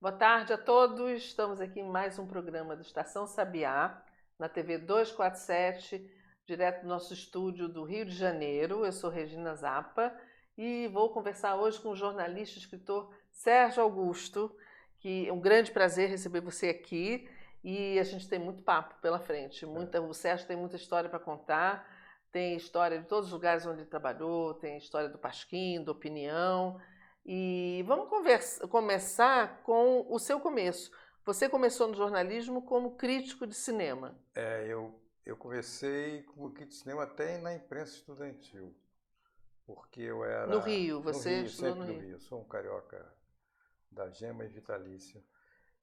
Boa tarde a todos. Estamos aqui em mais um programa do Estação Sabiá, na TV 247, direto do nosso estúdio do Rio de Janeiro. Eu sou Regina Zappa e vou conversar hoje com o jornalista e escritor Sérgio Augusto, que é um grande prazer receber você aqui e a gente tem muito papo pela frente. O Sérgio tem muita história para contar, tem história de todos os lugares onde ele trabalhou, tem história do Pasquim, do Opinião. E vamos começar com o seu começo. Você começou no jornalismo como crítico de cinema. Eu comecei como crítico de cinema até na imprensa estudantil, porque eu era... No Rio, você estudou no sempre no Rio. Rio. Eu sou um carioca da gema e vitalício.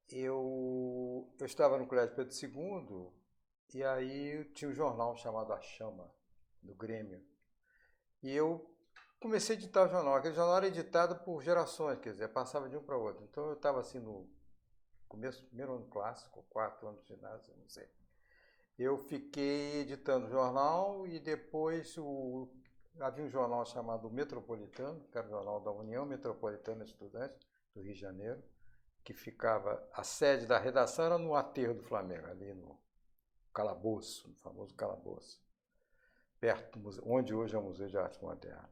Eu estava no Colégio Pedro II e aí tinha um jornal chamado A Chama, do Grêmio. E eu comecei a editar o jornal. Aquele jornal era editado por gerações, quer dizer, passava de um para o outro. Então eu estava assim no começo do primeiro ano clássico, quarto ano de ginásio, não sei. Eu fiquei editando o jornal e depois havia um jornal chamado Metropolitano, que era o jornal da União Metropolitana de Estudantes do Rio de Janeiro, que ficava, a sede da redação era no Aterro do Flamengo, ali no Calabouço, no famoso Calabouço, perto do museu, onde hoje é o Museu de Arte Moderna.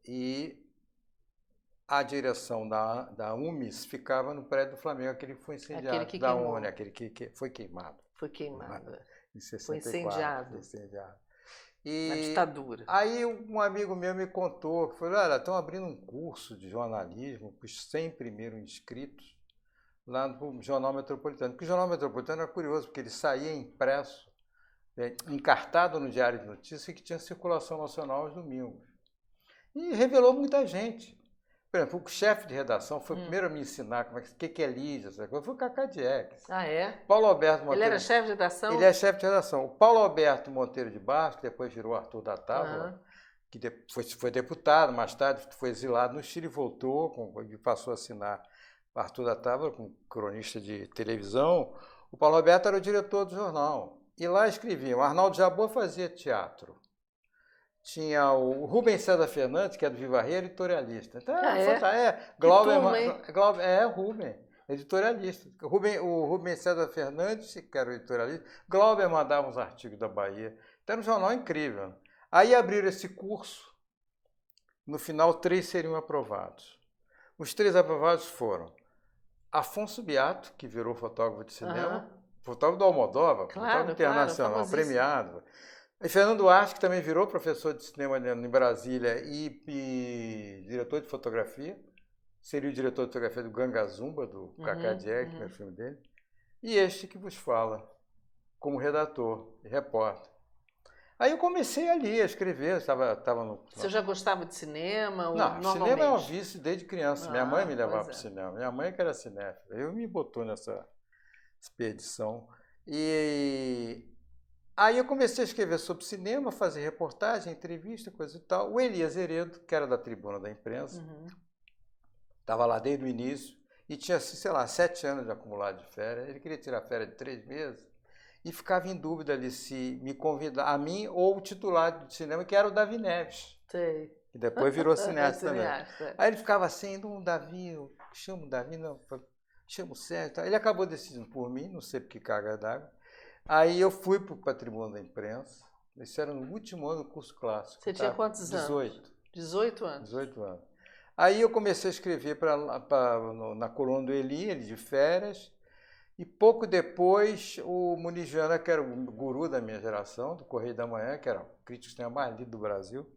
E a direção da UMES ficava no prédio do Flamengo, aquele que foi incendiado, Aquele que da queimou. ONU, aquele que foi queimado. Foi queimado. Em Foi 64, incendiado. incendiado. Na ditadura. Aí um amigo meu me contou, que falou, olha, estão abrindo um curso de jornalismo para os 100 primeiros inscritos lá no Jornal Metropolitano. Porque o Jornal Metropolitano era curioso, porque ele saía impresso, encartado no Diário de Notícias, que tinha circulação nacional aos domingos. E revelou muita gente. Por exemplo, o chefe de redação foi o primeiro a me ensinar o que é Lígia, essa coisa, foi o Cacá Diegues. Ah, é? Paulo Alberto Monteiro. Ele era chefe de redação? Ele é chefe de redação. O Paulo Alberto Monteiro de Barros, que depois virou Arthur da Távola, que foi deputado, mais tarde foi exilado no Chile, voltou e passou a assinar Arthur da Távola, como cronista de televisão. O Paulo Alberto era o diretor do jornal. E lá escreviam. O Arnaldo Jabbour fazia teatro. Tinha o Rubens César Fernandes, que é do Viva Rei, editorialista. Então, Rubens, editorialista. O Rubens César Fernandes, que era o editorialista, Glauber mandava uns artigos da Bahia. Então, era um jornal incrível. Aí abriram esse curso, no final 3 seriam aprovados. Os 3 aprovados foram Afonso Beato, que virou fotógrafo de cinema, fotógrafo do Almodóvar, fotógrafo internacional, premiado. E Fernando Duarte, que também virou professor de cinema em Brasília e diretor de fotografia. Seria o diretor de fotografia do Ganga Zumba, do Cacá Diegues, que é o filme dele. E este que vos fala, como redator e repórter. Aí eu comecei ali a escrever, estava no... Você já gostava de cinema? Não, cinema é um vício desde criança. Minha mãe me levava para o cinema. Minha mãe que era cinéfila. Eu me botou nessa expedição. Aí eu comecei a escrever sobre cinema, fazer reportagem, entrevista, coisa e tal. O Elias Heredo, que era da Tribuna da Imprensa, estava lá desde o início e tinha, sei lá, 7 anos de acumulado de férias. Ele queria tirar férias de 3 meses e ficava em dúvida ali se me convidar, a mim ou o titular de cinema, que era o Davi Neves. Sei. Que depois virou cineasta também. Aí ele ficava assim, Davi, eu chamo o Davi, não, chamo o Sérgio. Ele acabou decidindo por mim, não sei por que carga d'água. Aí eu fui para a Tribuna da Imprensa. Isso era no último ano do curso clássico. Você tinha quantos 18. anos? 18 anos. 18 anos. Aí eu comecei a escrever na coluna do ele de férias. E pouco depois, o Muniz Viana, que era o guru da minha geração, do Correio da Manhã, que era o crítico de cinema mais lido do Brasil,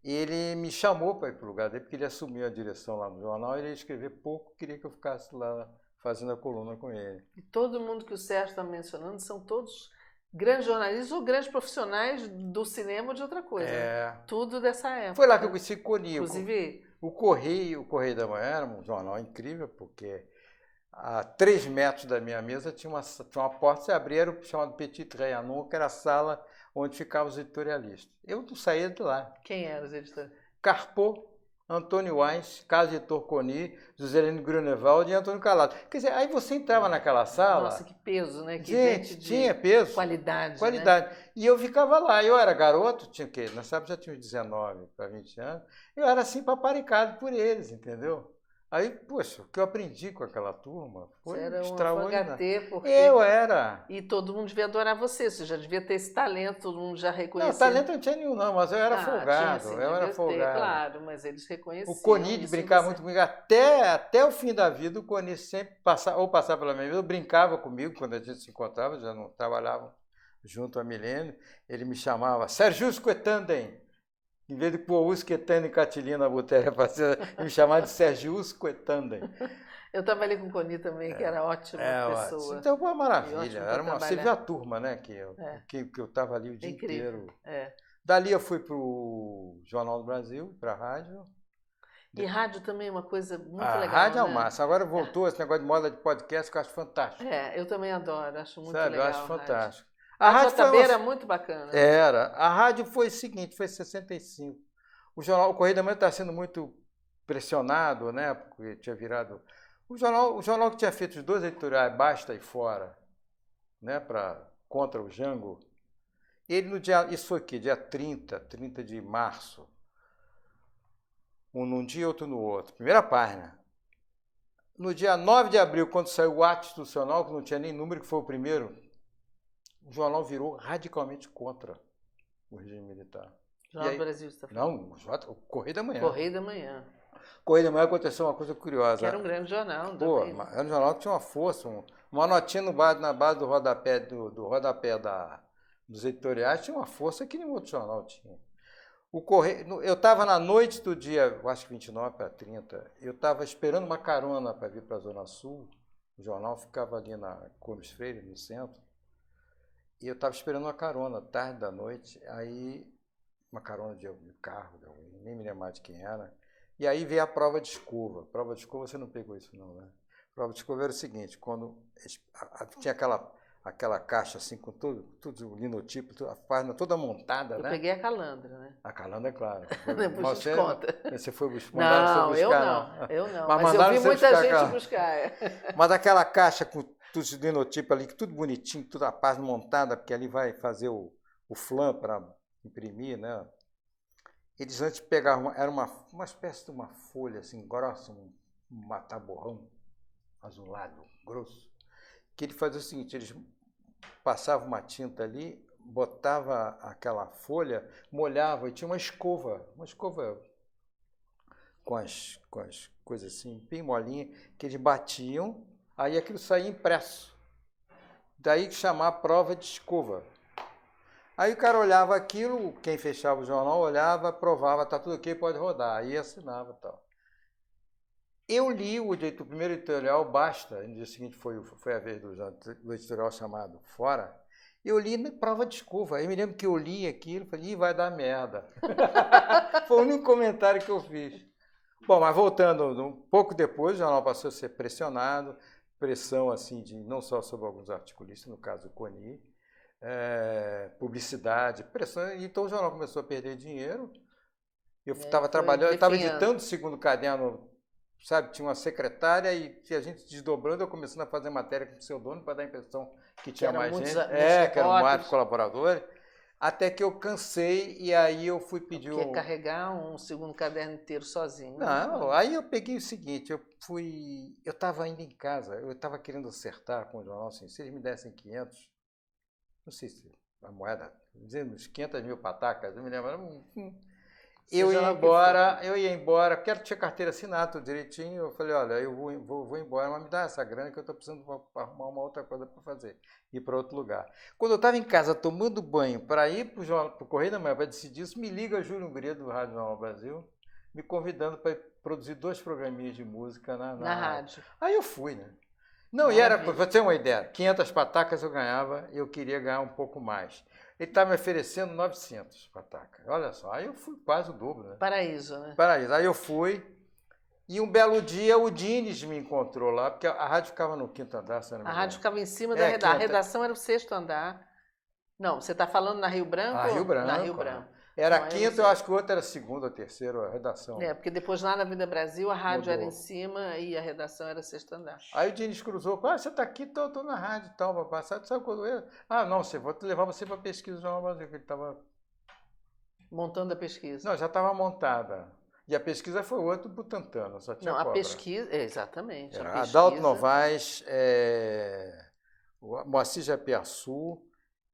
ele me chamou para ir para o lugar dele, porque ele assumiu a direção lá no jornal, ele ia escrever pouco, queria que eu ficasse lá fazendo a coluna com ele. E todo mundo que o Sérgio está mencionando são todos grandes jornalistas ou grandes profissionais do cinema ou de outra coisa. Né? Tudo dessa época. Foi lá que eu conheci o Coni. Inclusive... O Correio da Manhã era um jornal incrível, porque a 3 metros da minha mesa tinha uma porta, você abria, era o chamado Petit Trianon, que era a sala onde ficavam os editorialistas. Eu não saía de lá. Quem eram os editores? Carpo, Antônio Weinz, Carlos Heitor Coni, Joselene Grunewald e Antônio Calado. Quer dizer, aí você entrava naquela sala... Nossa, que peso, né? Que gente tinha peso. Qualidade. Né? E eu ficava lá. Eu era garoto, tinha o quê? Nessa época já tinha 19 para 20 anos. Eu era assim paparicado por eles, entendeu? Aí, poxa, o que eu aprendi com aquela turma foi Você era um extraordinário. alfaiate, porque... Eu era. E todo mundo devia adorar você. Você já devia ter esse talento, todo mundo já Não, reconhecia. talento não tinha nenhum, não, mas eu era folgado. Tinha sim, Eu era devia ter, folgado. claro, mas eles reconheciam. O Conide isso em brincava você. muito comigo até o fim da vida. O Conide sempre passava pela minha vida, brincava comigo quando a gente se encontrava, já não trabalhava junto há milênio. Ele me chamava Sérgio Coetanden. Em vez de pôr Usquetanden e Catilina Butéria, ele me chamava de Sérgio Coetanden. Eu trabalhei com o Coni também, que era ótima pessoa. Então foi uma E maravilha. ótimo pra Você viu trabalhar. a turma, né? Que eu estava ali o dia Incrível. inteiro. É. Dali eu fui para o Jornal do Brasil, para a rádio. E rádio também é uma coisa muito A legal. rádio é o né? máximo. Agora voltou esse negócio de moda de podcast que eu acho fantástico. Eu também adoro, acho muito Sabe? legal. Eu acho fantástico. A rádio JB foi era muito bacana. Era. A rádio foi o seguinte, foi 65. O Correio da Manhã está sendo muito pressionado, né? Porque tinha virado... O jornal que tinha feito os 2 editoriais, Basta e Fora, né? Contra o Jango, ele no dia... Isso foi o quê? Dia 30 de março. Um num dia, outro no outro. Primeira página. No dia 9 de abril, quando saiu o ato institucional, que não tinha nem número, que foi o primeiro, o jornal virou radicalmente contra o regime militar. Jornal do Brasil, você está falando? Não, o Correio da Manhã. Correio da Manhã. Correio da Manhã aconteceu uma coisa curiosa. Que era um grande jornal Pô, também. era um jornal que tinha uma força, uma notinha na base do rodapé, dos editoriais, tinha uma força que nenhum outro jornal tinha. O Correio, eu estava na noite do dia, acho que 29 para 30, eu estava esperando uma carona para vir para a Zona Sul, o jornal ficava ali na Gomes Freire, no centro, e eu estava esperando uma carona, tarde da noite, aí uma carona de carro, nem me lembro mais de quem era, e aí veio a prova de escova. A prova de escova você não pegou isso não, né? A prova de escova era o seguinte, quando tinha aquela caixa assim com tudo o linotipo, a página toda montada, Eu né? peguei a calandra, né? A calandra, é claro. Depois te conta. Você foi buscar? Não, você buscar, eu não. Mas eu vi você muita gente buscar. Mas aquela caixa com tudo os linotipos ali, tudo bonitinho, toda a página montada, porque ali vai fazer o flan para imprimir, né? Eles antes pegavam, era uma espécie de uma folha assim, grossa, um mataborrão azulado, grosso, que ele fazia o seguinte, eles passavam uma tinta ali, botava aquela folha, molhava e tinha uma escova com as coisas assim, bem molinha, que eles batiam, aí aquilo saía impresso. Daí que chamar a prova de escova. Aí o cara olhava aquilo, quem fechava o jornal olhava, aprovava, tá tudo ok, pode rodar. Aí assinava e tal. Eu li o primeiro editorial, Basta, no dia seguinte foi a vez do editorial chamado Fora, eu li na prova de escova. Eu me lembro que eu li aquilo e falei, vai dar merda. Foi o único comentário que eu fiz. Bom, mas voltando, um pouco depois, o jornal passou a ser pressionado, pressão assim, não só sobre alguns articulistas, no caso o Coni, publicidade, pressão, então o jornal começou a perder dinheiro. Eu estava trabalhando, eu estava editando o segundo caderno, sabe, tinha uma secretária e a gente desdobrando, eu começando a fazer matéria com pseudônimo para dar a impressão que tinha mais gente, que eram mais colaboradores, até que eu cansei e aí eu fui pedir Porque carregar um segundo caderno inteiro sozinho. Não, aí eu peguei o seguinte, eu estava ainda em casa, eu estava querendo acertar com o jornal assim, se eles me dessem 500, não sei se a moeda, dizendo uns 500 mil patacas, eu me lembro, eu ia embora, quero ter carteira assinada, tudo direitinho, eu falei, olha, eu vou embora, mas me dá essa grana que eu estou precisando arrumar uma outra coisa para fazer, ir para outro lugar. Quando eu estava em casa tomando banho para ir para o Correio da Manhã para decidir isso, me liga Júlio Hungria do Rádio Jornal Brasil, me convidando para produzir 2 programinhas de música na rádio. Aí eu fui, né? Não, e era, para você ter uma ideia, 500 patacas eu ganhava, eu queria ganhar um pouco mais. Ele estava me oferecendo 900 patacas. Olha só, aí eu fui quase o dobro, né? Paraíso, né? Paraíso. Aí eu fui e um belo dia o Dines me encontrou lá, porque a rádio ficava no 5º andar. A rádio ficava em cima da redação. A redação era o 6º andar. Não, você está falando na Rio Branco? Na Rio Branco. Na Rio Branco. Era 5º, eu acho que o outro era 2º ou 3º, a redação. Porque depois lá na Vida Brasil a rádio era em cima e a redação era 6º andar. Aí o Dines cruzou, você está aqui, estou na rádio e tal, vai passar, sabe quando eu... não, vou levar você para a pesquisa do Jornal Brasil, que ele estava... Montando a pesquisa. Não, já estava montada. E a pesquisa foi outro Butantan, só tinha Não, a cobra. pesquisa, exatamente. Era A pesquisa, Adalto Novaes, o Moacir Japiaçu,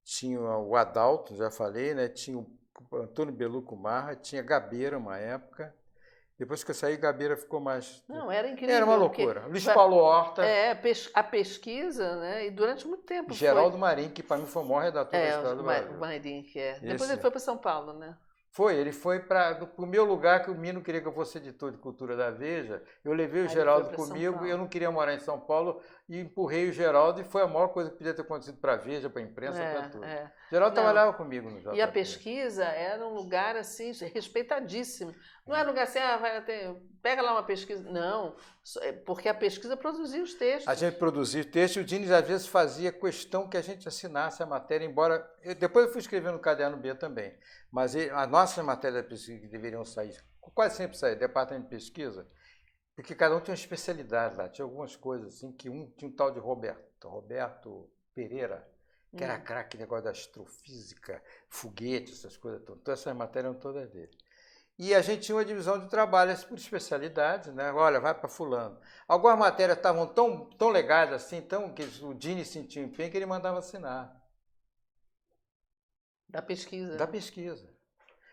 tinha o Adalto, já falei, né? Tinha o Antônio Beluco Marra, tinha Gabeira uma época. Depois que eu saí, Gabeira ficou mais. não, era incrível. Era uma loucura. Luiz Paulo Horta. A pesquisa, né? E durante muito tempo. Geraldo Marim, que para mim foi o maior redator da história do Brasil. O Marim, que é. Depois ele foi para São Paulo, né? Ele foi para o meu lugar, que o Mino queria que eu fosse editor de cultura da Veja. Eu levei o Geraldo comigo e eu não queria morar em São Paulo e empurrei o Geraldo e foi a maior coisa que podia ter acontecido para a Veja, para a imprensa, para tudo. Geraldo trabalhava comigo no JP. E a pesquisa era um lugar assim respeitadíssimo. Não era um lugar assim, pega lá uma pesquisa. Não, porque a pesquisa produzia os textos. A gente produzia os textos e o Diniz às vezes fazia questão que a gente assinasse a matéria, embora... Depois eu fui escrever no Caderno B também, mas as nossas matérias da pesquisa que deveriam sair, quase sempre saíam, departamento de pesquisa, porque cada um tinha uma especialidade lá, tinha algumas coisas assim, que tinha um tal de Roberto Pereira, que era craque, negócio da astrofísica, foguete, essas coisas todas. Então essas matérias eram todas dele. E a gente tinha uma divisão de trabalho por especialidades, né? Olha, vai para fulano. Algumas matérias estavam tão legais assim, que o Dini sentia empenho que ele mandava assinar. Da pesquisa. Da pesquisa.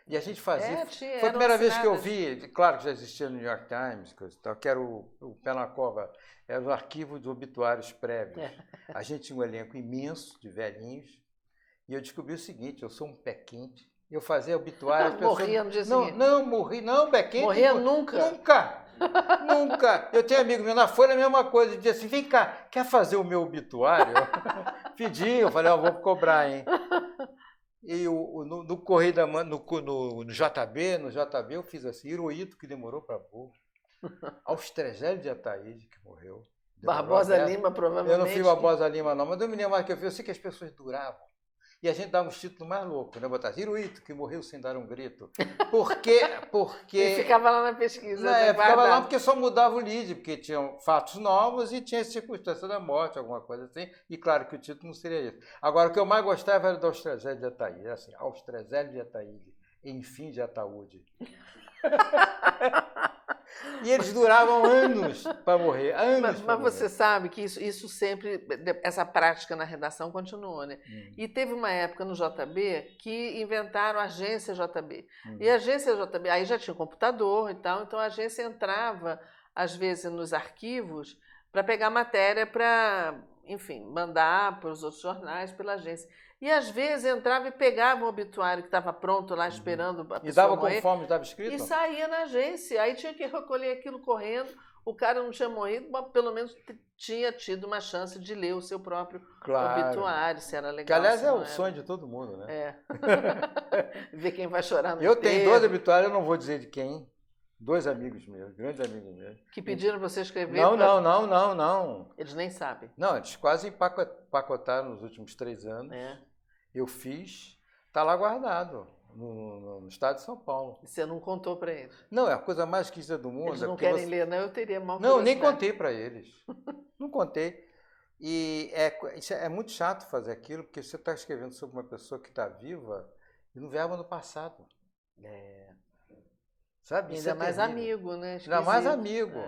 E a gente fazia. Foi a primeira vez que eu vi, claro que já existia no New York Times, que era o Pé na Cova, era o arquivo de obituários prévios. A gente tinha um elenco imenso de velhinhos, e eu descobri o seguinte: eu sou um pé quente. Eu fazia obituário. Morria no dia seguinte. Não, pé quente. Morria nunca? Nunca. Eu tenho amigo meu na Folha, a mesma coisa. Ele dizia assim: vem cá, quer fazer o meu obituário? Pedi, eu falei: vou cobrar, hein? E no Correio da Manhã, no JB eu fiz assim: Hirohito, que demorou para pôr. Austrezélio de Ataíde, que morreu. Barbosa Lima, provavelmente. Eu não fiz Barbosa Lima, não, mas eu me lembro mais que eu sei que as pessoas duravam. E a gente dava uns títulos mais loucos, né? Botar Hirohito, que morreu sem dar um grito. Porque... E ficava lá na pesquisa. Ficava lá porque só mudava o lead, porque tinham fatos novos e tinha circunstância da morte, alguma coisa assim. E claro que o título não seria isso. Agora, o que eu mais gostava era do Austrezélio de Ataíde. Era assim: Austrezélio de Ataíde, enfim de ataúde. E eles duravam anos para morrer, anos. Mas você sabe que isso sempre, essa prática na redação continuou, né? E teve uma época no JB que inventaram a agência JB. E a agência JB, aí já tinha computador e tal, então a agência entrava, às vezes, nos arquivos para pegar matéria para, enfim, mandar para os outros jornais pela agência. E às vezes entrava e pegava o obituário que estava pronto lá esperando a pessoa e dava morrer, conforme estava escrito? E saía na agência. Aí tinha que recolher aquilo correndo. O cara não tinha morrido, mas pelo menos tinha tido uma chance de ler o seu próprio obituário, se era legal. Que, aliás, é o sonho de todo mundo, né? Ver quem vai chorar no Eu tenho 2 obituários, eu não vou dizer de quem. 2 amigos meus, grandes amigos meus. Que pediram para você escrever? Não. Eles nem sabem. Não, eles quase empacotaram nos últimos 3 anos. Eu fiz, está lá guardado, no estado de São Paulo. E você não contou para eles? Não, é a coisa mais esquisita do mundo. Eles não querem ler, não? Eu teria mal. Não, nem contei para eles. Não contei. E é muito chato fazer aquilo, porque você está escrevendo sobre uma pessoa que está viva e no verbo no passado. Sabe? Ainda mais amigo, né? Ainda mais amigo.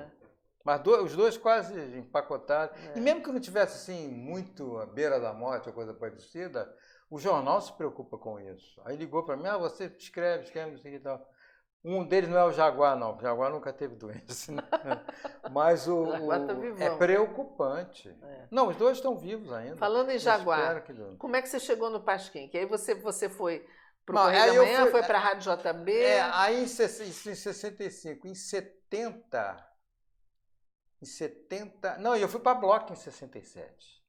Mas os 2 quase empacotados. E mesmo que não tivesse assim, muito à beira da morte ou coisa parecida, o jornal se preocupa com isso. Aí ligou para mim: você escreve, não sei o que e tal. Um deles não é o Jaguar, não. O Jaguar nunca teve doença. Né? Mas é preocupante. Não, os 2 estão vivos ainda. Falando em Jaguar, como é que você chegou no Pasquim? Que aí você foi para o Correio da Manhã, foi para a Rádio JB? Aí em 65, em 70... Não, eu fui para a Bloco em 67.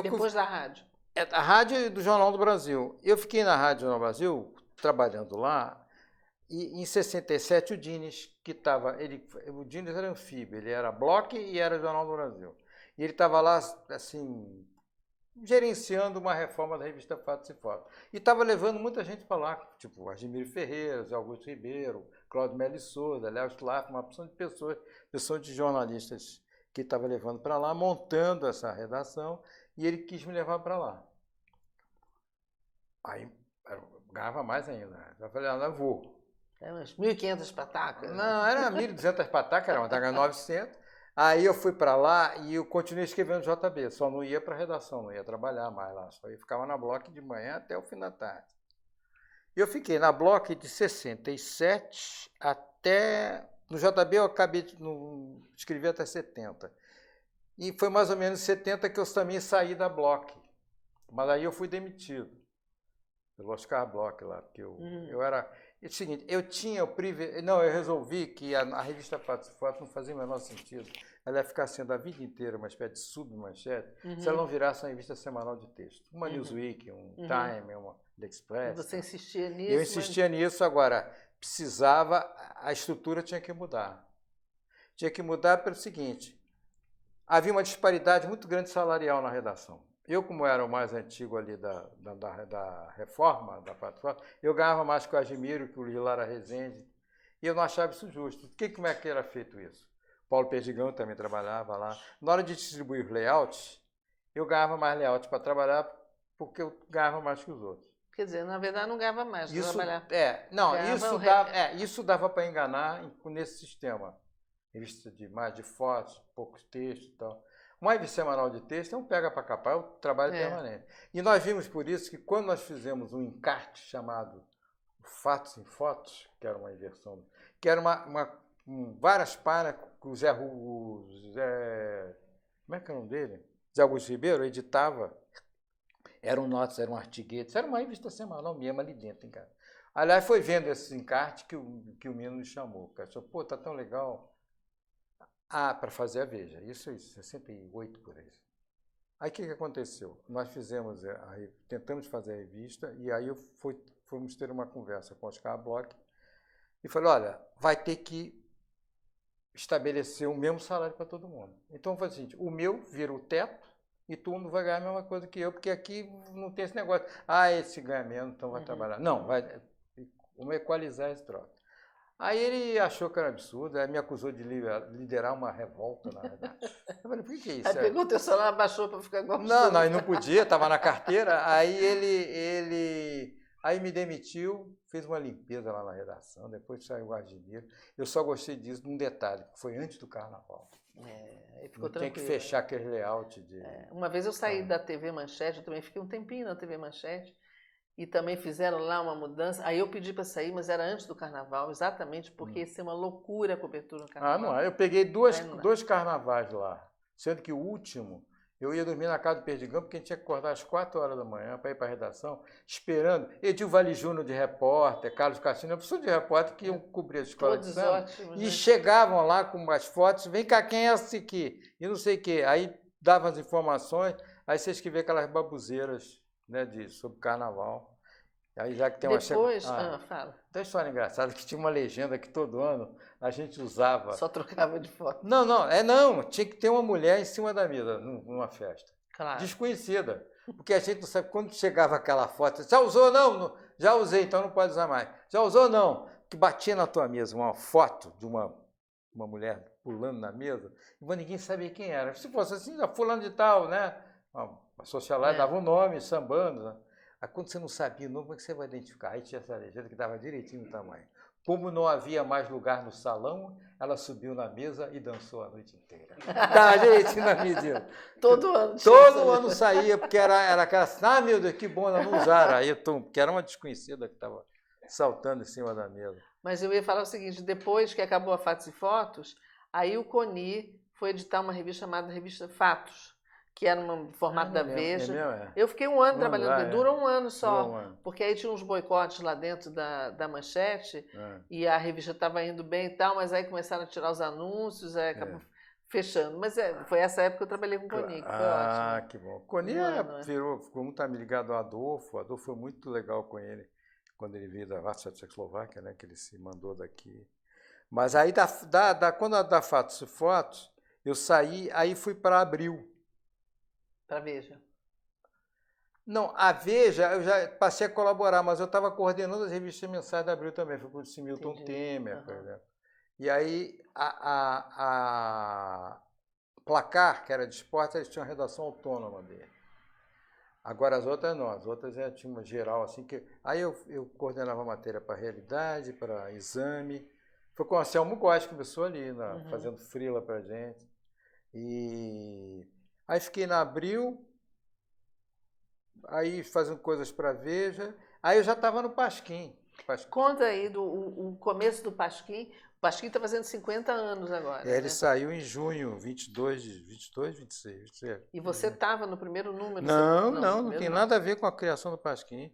Depois da rádio? A rádio do Jornal do Brasil. Eu fiquei na Rádio Jornal do Brasil, trabalhando lá, e em 67 o Diniz, que estava... O Diniz era anfíbio, ele era Bloco e era Jornal do Brasil. E ele estava lá, assim, gerenciando uma reforma da revista Fatos e Fotos. E estava levando muita gente para lá, tipo Argemiro Ferreira, Zé Augusto Ribeiro, Cláudio Meli Souza, Léo Schlaff, uma opção de pessoas de jornalistas que estava levando para lá, montando essa redação, e ele quis me levar para lá. Aí ganhava mais ainda. Eu falei: não, eu vou. É umas 1.500 patacas. Não, era 1.200 patacas, era uma daga 900. Aí eu fui para lá e eu continuei escrevendo JB, só não ia para a redação, não ia trabalhar mais lá, só ia ficava na Block de manhã até o fim da tarde. E eu fiquei na Block de 67 até... No JB eu acabei de escrever até 70. E foi mais ou menos em 70 que eu também saí da Block. Mas aí eu fui demitido pelo Oscar Bloch lá, porque eu era... É o seguinte, eu tinha o privilégio... Não, eu resolvi que a revista Fatos e Fotos não fazia o menor sentido. Ela ia ficar sendo a vida inteira uma espécie de submanchete se ela não virasse uma revista semanal de texto. Uma Newsweek, um Time, uma The Express. Você insistia nisso? Eu insistia nisso, agora precisava... A estrutura tinha que mudar. Tinha que mudar pelo seguinte, havia uma disparidade muito grande salarial na redação. Eu, como era o mais antigo ali da reforma, da Fatos e Fotos, eu ganhava mais que o Admiro, que o Lara Rezende, e eu não achava isso justo. Como é que era feito isso? Paulo Perdigão também trabalhava lá. Na hora de distribuir os layouts, eu ganhava mais layout para trabalhar, porque eu ganhava mais que os outros. Quer dizer, na verdade não ganhava mais para trabalhar. Isso dava para enganar nesse sistema. Revista de fotos, poucos textos e tal. Uma revista semanal de texto é um pega para capar, é um trabalho permanente. E nós vimos por isso que quando nós fizemos um encarte chamado Fatos em Fotos, que era uma inversão, que era várias páginas que o Zé... Como é que é o nome dele? Zé Augusto Ribeiro editava. Eram notas, eram artiguetes, era uma revista semanal mesmo ali dentro, hein, cara. Aliás, foi vendo esse encarte que o Mino me chamou. O cara falou, pô, tá tão legal. Para fazer a Veja. Isso em 68 por aí. Aí o que aconteceu? Nós fizemos, tentamos fazer a revista e aí fomos ter uma conversa com o Oscar Bloch e falei, olha, vai ter que estabelecer o mesmo salário para todo mundo. Então foi o seguinte, o meu vira o teto e todo mundo vai ganhar a mesma coisa que eu, porque aqui não tem esse negócio, esse ganha menos, então vai trabalhar. Não, vamos equalizar esse troço. Aí ele achou que era absurdo, aí me acusou de liderar uma revolta, na verdade. Eu falei, por que é isso? Aí pegou o teu salário, abaixou para ficar igual Não, ele não podia, estava na carteira. Aí aí me demitiu, fez uma limpeza lá na redação, depois saiu o Admiro. Eu só gostei disso num detalhe, que foi antes do carnaval. Aí ficou tranquilo. Tinha que fechar aquele layout de... Uma vez eu saí da TV Manchete, eu também fiquei um tempinho na TV Manchete, e também fizeram lá uma mudança. Aí eu pedi para sair, mas era antes do carnaval, exatamente porque ia ser uma loucura a cobertura no carnaval. Não é. Eu peguei dois carnavais lá, sendo que o último, eu ia dormir na casa do Perdigão, porque a gente tinha que acordar às 4 horas da manhã para ir para a redação, esperando. Edil Vale Júnior de repórter, Carlos Castilho, pessoas de repórter que iam cobrir a escola de samba. Ótimos, e chegavam lá com as fotos, vem cá, quem é esse aqui? E não sei o quê. Aí davam as informações, aí você escrevia aquelas babuzeiras, né, sobre carnaval. Aí já que tem Depois, fala. Tem uma história engraçada que tinha uma legenda que todo ano a gente usava. Só trocava de foto. Não, tinha que ter uma mulher em cima da mesa numa festa. Claro. Desconhecida. Porque a gente não sabe quando chegava aquela foto, já usou? Não, já usei, então não pode usar mais. Já usou? Não. Que batia na tua mesa uma foto de uma mulher pulando na mesa, e ninguém sabia quem era. Se fosse assim, já fulano de tal, né? A socialite dava um nome, sambando, né? Aí quando você não sabia o nome, como é que você vai identificar? Aí tinha essa legenda que dava direitinho o tamanho. Como não havia mais lugar no salão, ela subiu na mesa e dançou a noite inteira. Dava direitinho na medida. Todo ano. Todo ano saía, porque era aquela... meu Deus, que bom, ela não usaram. Aí, porque era uma desconhecida que estava saltando em cima da mesa. Mas eu ia falar o seguinte, depois que acabou a Fatos e Fotos, aí o Coni foi editar uma revista chamada Revista Fatos, que era no formato da Veja. Eu fiquei um ano trabalhando, durou um ano só, porque aí tinha uns boicotes lá dentro da Manchete, e a revista estava indo bem e tal, mas aí começaram a tirar os anúncios, aí acabou fechando. Mas foi essa época que eu trabalhei com o Coni, que foi ótimo. Que bom. O Coni ficou muito ligado ao Adolfo, o Adolfo foi muito legal com ele, quando ele veio da Tchecoslováquia, né, que ele se mandou daqui. Mas aí, quando da Fatos e Fotos, eu saí, aí fui para Abril. Para a Veja? Não, a Veja, eu já passei a colaborar, mas eu estava coordenando as revistas mensais da Abril também, foi com o Similton Temer, por exemplo. E aí, a Placar, que era de esporte, eles tinham uma redação autônoma dele. Agora as outras não, as outras tinha uma geral assim que. Aí eu coordenava a matéria para realidade, para exame. Foi com o Anselmo Góes que começou ali, fazendo freela pra gente. E aí fiquei na Abril, aí fazendo coisas para Veja. Aí eu já estava no Pasquim. Conta aí o começo do Pasquim. O Pasquim está fazendo 50 anos agora. Ele saiu em junho, 22, 26. 26. E você estava no primeiro número? Não tem nada a ver com a criação do Pasquim.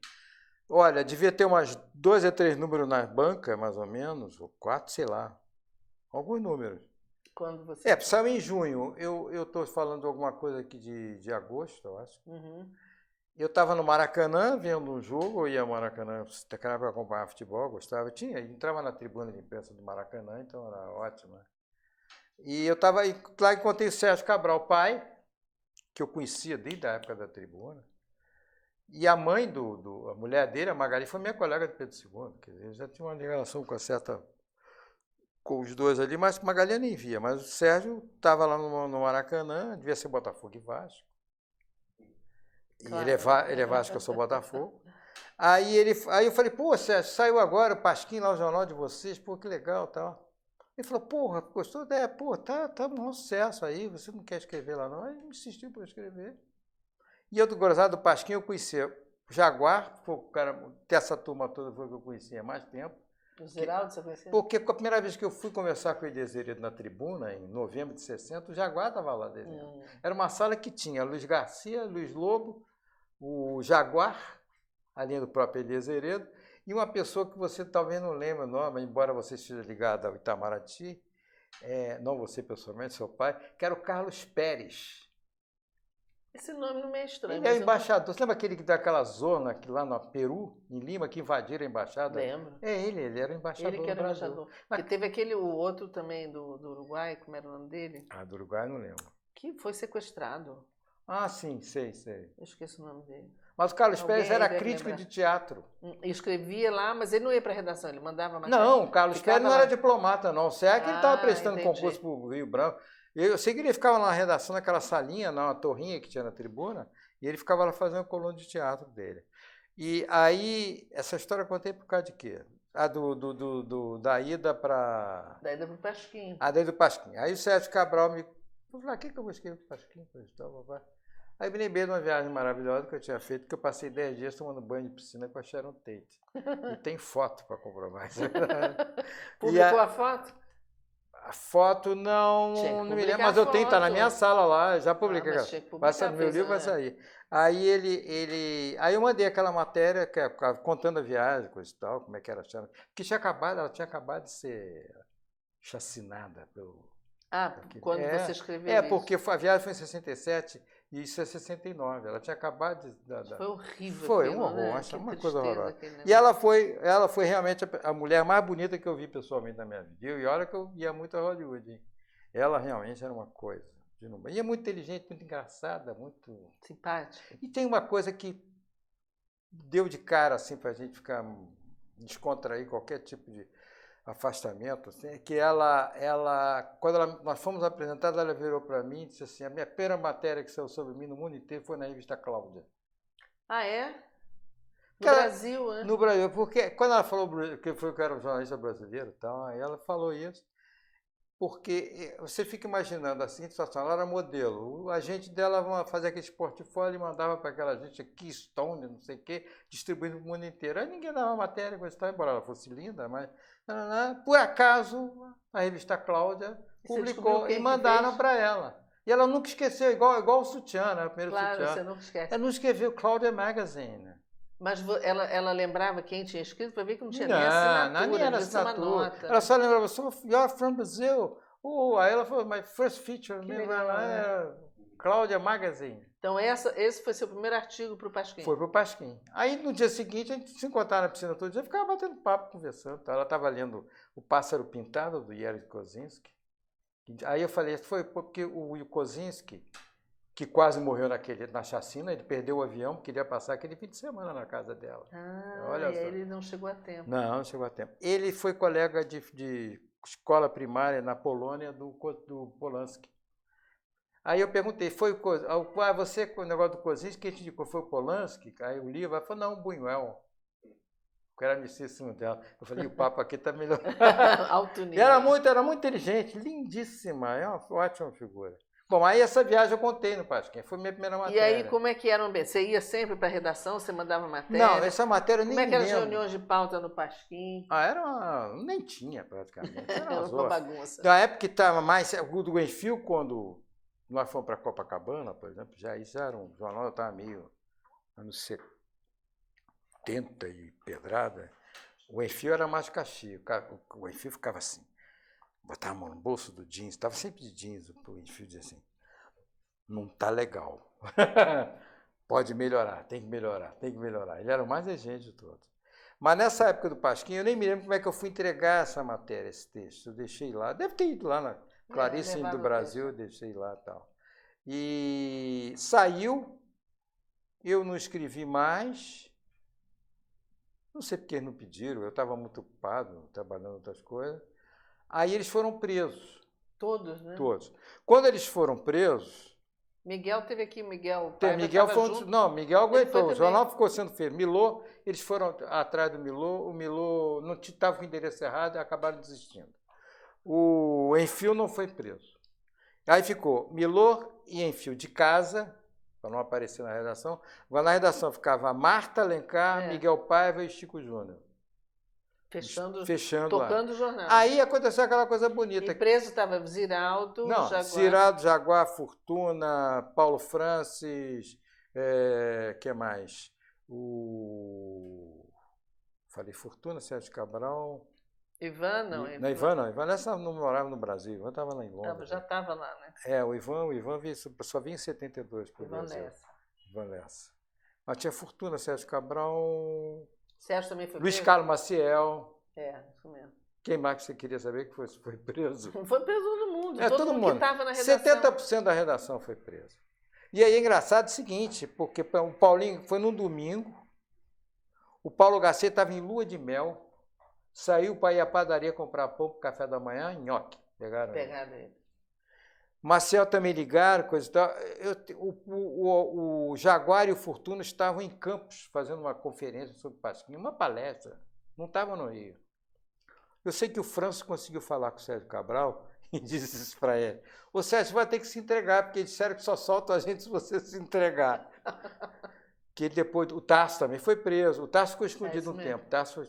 Olha, devia ter umas 2 a 3 números na banca, mais ou menos, ou 4, sei lá. Alguns números. Quando você... saiu em junho. Eu estou falando alguma coisa aqui de agosto, eu acho. Eu estava no Maracanã vendo um jogo, eu ia ao Maracanã para acompanhar futebol, gostava. Entrava na tribuna de imprensa do Maracanã, então era ótimo. Né? E eu estava lá, encontrei o Sérgio Cabral, pai, que eu conhecia desde a época da tribuna. E a mãe a mulher dele, a Magali, foi minha colega de Pedro II. Quer dizer, eu já tinha uma relação com os dois ali, mas Magali eu nem via. Mas o Sérgio estava lá no Maracanã, devia ser Botafogo e Vasco. Claro. Ele é Vasco, eu sou Botafogo. Aí eu falei, pô, Sérgio, saiu agora o Pasquim lá, o jornal de vocês, pô, que legal, tal. Ele falou, porra, gostou? Pô, tá um sucesso aí, você não quer escrever lá não? Aí ele insistiu para eu escrever. E eu do gozado do Pasquim eu conhecia o Jaguar, foi o cara, dessa turma toda foi que eu conhecia há mais tempo. O Ziraldo, você conhecia? Porque a primeira vez que eu fui conversar com o Elias Heredo na tribuna, em novembro de 60, o Jaguar estava lá desenhando. Era uma sala que tinha Luiz Garcia, Luiz Lobo, o Jaguar, a linha do próprio Elias Heredo, e uma pessoa que você talvez não lembre o nome, embora você esteja ligado ao Itamaraty, não você pessoalmente, seu pai, que era o Carlos Pérez. Esse nome não é estranho. Ele é o embaixador. Você lembra aquele daquela zona que lá no Peru, em Lima, que invadiram a embaixada? Lembro. Ele era o embaixador. Ele que era o embaixador. Porque teve o outro também do Uruguai, como era o nome dele? Do Uruguai não lembro. Que foi sequestrado. Sim, sei. Eu esqueci o nome dele. Mas o Carlos Pérez era crítico de teatro. Escrevia lá, mas ele não ia para a redação, ele mandava matéria. Não, o Carlos Pérez não era diplomata, não. Será que ele estava prestando concurso para o Rio Branco? Eu sei que ele ficava na redação, naquela salinha, na torrinha que tinha na tribuna, e ele ficava lá fazendo coluna de teatro dele. E aí, essa história eu contei por causa de quê? Da ida para... Da ida para o Pasquim. Da ida do Pasquim. Aí o Sérgio Cabral me falou, o que eu vou escrever para o Pasquim? Aí me lembrei de uma viagem maravilhosa que eu tinha feito, que eu passei 10 dias tomando banho de piscina com a Sharon Tate. E tem foto para comprovar isso. Publicou a foto? A foto não me lembro, mas eu tenho, tá na minha sala lá, já publiquei. Vai sair no meu livro, vai sair. Aí aí eu mandei aquela matéria contando a viagem, coisa e tal, como é que era a Sharon. Porque ela tinha acabado de ser chacinada pelo... quando você escreveu isso. Porque a viagem foi em 67 e isso é 69. Ela tinha acabado de... Foi horrível. Foi um horror, acho uma coisa horrorosa. E ela foi realmente a mulher mais bonita que eu vi pessoalmente na minha vida. E olha que eu ia muito a Hollywood, hein? Ela realmente era uma coisa. E é muito inteligente, muito engraçada, muito... simpática. E tem uma coisa que deu de cara, assim, pra gente ficar descontrair qualquer tipo de afastamento, assim, que quando nós fomos apresentados, ela virou para mim e disse assim, a minha primeira matéria que saiu sobre mim no mundo inteiro foi na revista Cláudia. No Brasil, né? No Brasil, porque quando ela falou que eu era um jornalista brasileiro e tal, aí ela falou isso, porque você fica imaginando a seguinte situação, ela era modelo, o agente dela fazer aquele portfólio e mandava para aquela gente Keystone, não sei o quê, distribuindo para o mundo inteiro. Aí ninguém dava matéria, embora ela fosse linda, mas por acaso a revista Cláudia publicou e mandaram para ela. E ela nunca esqueceu, igual o sutiã, né? O primeiro sutiã. Claro, você nunca esquece. Ela não escreveu Cláudia Magazine. Mas ela lembrava quem tinha escrito para ver que não tinha nem assinatura. Não era assinatura. Ela só lembrava, you're from Brazil. Aí ela falou, my first feature, era Cláudia Magazine. Então esse foi seu primeiro artigo para o Pasquim? Foi para o Pasquim. Aí no dia seguinte a gente se encontrava na piscina todo dia e ficava batendo papo, conversando. Ela estava lendo O Pássaro Pintado, do Jerry Kosinski. Aí eu falei, foi porque o Kosinski, que quase morreu na chacina, ele perdeu o avião, queria passar aquele fim de semana na casa dela. Olha só. Ele não chegou a tempo. Não chegou a tempo. Ele foi colega de escola primária na Polônia do Polanski. Aí eu perguntei, você com o negócio do Kozinski, quem te indicou foi o Polanski? Aí o livro, ela falou, não, o Buñuel. Que era amicíssimo dela. Eu falei, o papo aqui tá melhor. Alto nível. Era muito inteligente, lindíssima, é uma ótima figura. Bom, aí essa viagem eu contei no Pasquim, foi minha primeira matéria. E aí, como é que era o ambiente? Você ia sempre para a redação, você mandava matéria? Não, essa matéria eu nem lembro. Como é que eram as lembro. reuniões de pauta no Pasquim? Nem tinha praticamente. Era uma bagunça. Na época que estava mais, o do Enfield, quando nós fomos para Copacabana, por exemplo, isso era um jornal, eu estava meio anos 70 e pedrada. O Enfield era mais caxi, o Enfield ficava assim, botava a mão no bolso do jeans, estava sempre de jeans, o Enfield dizia assim, não tá legal, pode melhorar, tem que melhorar. Ele era o mais exigente de todos. Mas nessa época do Pasquim, eu nem me lembro como é que eu fui entregar essa matéria, esse texto, eu deixei lá, deve ter ido lá na Clarice do Brasil, eu deixei lá e tal. E saiu, eu não escrevi mais. Não sei porque eles não pediram, eu estava muito ocupado, trabalhando outras coisas. Aí eles foram presos. Todos, né? Todos. Quando eles foram presos... Miguel teve aqui, Miguel foi Miguel aguentou, o jornal ficou sendo feito. Milô, eles foram atrás do Milô, o Milô não estava com o endereço errado e acabaram desistindo. O Enfield não foi preso. Aí ficou Milô e Enfield de casa... para não aparecer na redação. Agora, na redação ficava Marta Alencar, Miguel Paiva e Chico Júnior. Fechando tocando o jornal. Aí aconteceu aquela coisa bonita. E preso estava Ziraldo, Jaguar. Ziraldo, Jaguar, Fortuna, Paulo Francis, que mais? Falei Fortuna, Sérgio Cabral... Ivan, não. Ivan nessa não morava no Brasil, Ivan estava lá em Londres. Já estava lá, né? O Ivan só vinha em 72 para o Brasil. Ivan Lessa. Mas tinha Fortuna, Sérgio Cabral... Sérgio também foi Luiz Carlos Maciel. Isso mesmo. Quem mais que você queria saber que foi preso? Foi preso todo mundo. Todo mundo que estava na redação. 70% da redação foi preso. E aí é engraçado o seguinte, porque o Paulinho foi num domingo, o Paulo Garcia estava em lua de mel, saiu para ir à padaria comprar pão para o café da manhã, nhoque. Pegaram ele. Marcel também ligaram, coisa e tal. O Jaguar e o Fortuna estavam em Campos fazendo uma conferência sobre Pasquim, uma palestra. Não estavam no Rio. Eu sei que o Franço conseguiu falar com o Sérgio Cabral e disse isso para ele. O Sérgio vai ter que se entregar, porque disseram que só soltam a gente se você se entregar. Que depois, o Tasso também foi preso. O Tasso ficou escondido um tempo. O Tasso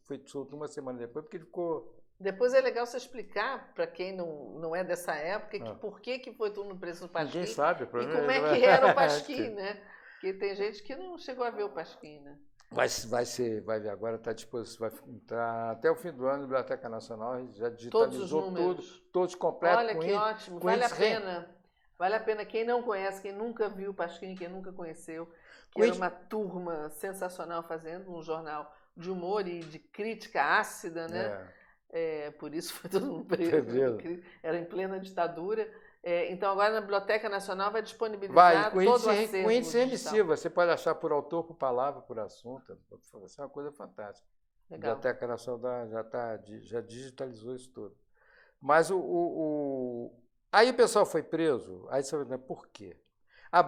foi solto uma semana depois, porque ele ficou... Depois é legal você explicar, para quem não é dessa época, por que foi todo mundo preso no Pasquim. Ninguém sabe. E como é que era o Pasquim, né? Porque tem gente que não chegou a ver o Pasquim, né? Vai ver agora, está à disposição, vai entrar até o fim do ano na Biblioteca Nacional, já digitalizou tudo, todos completos. Olha que ótimo, vale a pena. Vale a pena quem não conhece, quem nunca viu o Pasquim, quem nunca conheceu, que era uma turma sensacional fazendo um jornal de humor e de crítica ácida, né? Por isso foi todo mundo preso. Era em plena ditadura. Então, agora na Biblioteca Nacional vai disponibilizar todo o acervo. Com índice remissivo, você pode achar por autor, por palavra, por assunto. Isso é uma coisa fantástica. Legal. A Biblioteca Nacional já digitalizou isso tudo. Mas aí o pessoal foi preso, aí você vai dizer, por quê?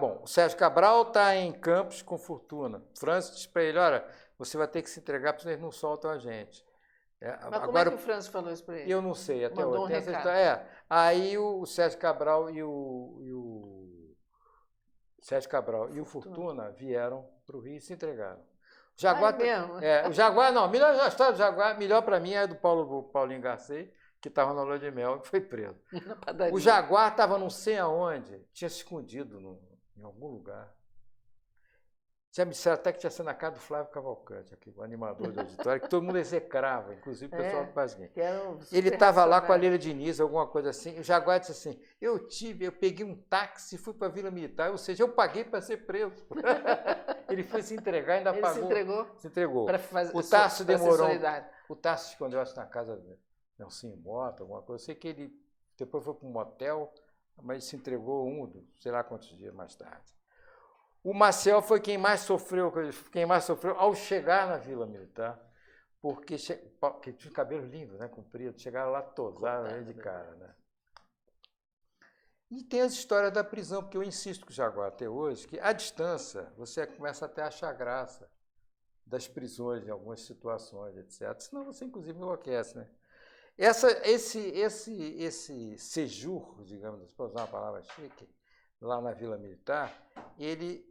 Bom, o Sérgio Cabral está em Campos com Fortuna. Francis disse para ele, olha, você vai ter que se entregar, porque eles não soltam a gente. Mas como é que o Francis falou isso para ele? Eu não sei, até Mandou hoje. Um recado. Aí o Sérgio Cabral e o Fortuna vieram para o Rio e se entregaram. O Jaguar, o Jaguar não, a história do Jaguar, melhor para mim é do Paulinho Garcia, que estava na lua de mel e foi preso. Na padaria. O Jaguar estava não sei aonde, tinha se escondido em algum lugar. Já me disseram até que tinha sido na casa do Flávio Cavalcante, aqui, o animador de auditório, que todo mundo execrava, inclusive o pessoal do Pasquim. Ele estava lá com a Leila Diniz, alguma coisa assim. O Jaguar disse assim, eu peguei um táxi e fui para a Vila Militar, ou seja, eu paguei para ser preso. Ele foi se entregar e ainda pagou. Ele se entregou? Se entregou. O Tasso demorou. O Tasso escondeu-se na casa de Nelson Mota, alguma coisa. Eu sei que ele depois foi para um motel, mas se entregou sei lá quantos dias mais tarde. O Maciel foi quem mais sofreu ao chegar na Vila Militar, porque tinha cabelo lindo, né, comprido, chegaram lá tosaram de cara, né? E tem as histórias da prisão, porque eu insisto com o Jaguar até hoje, que à distância você começa até a achar graça das prisões em algumas situações, etc. Senão você, inclusive, enlouquece, né? Esse séjour, digamos, para usar uma palavra chique, lá na Vila Militar, ele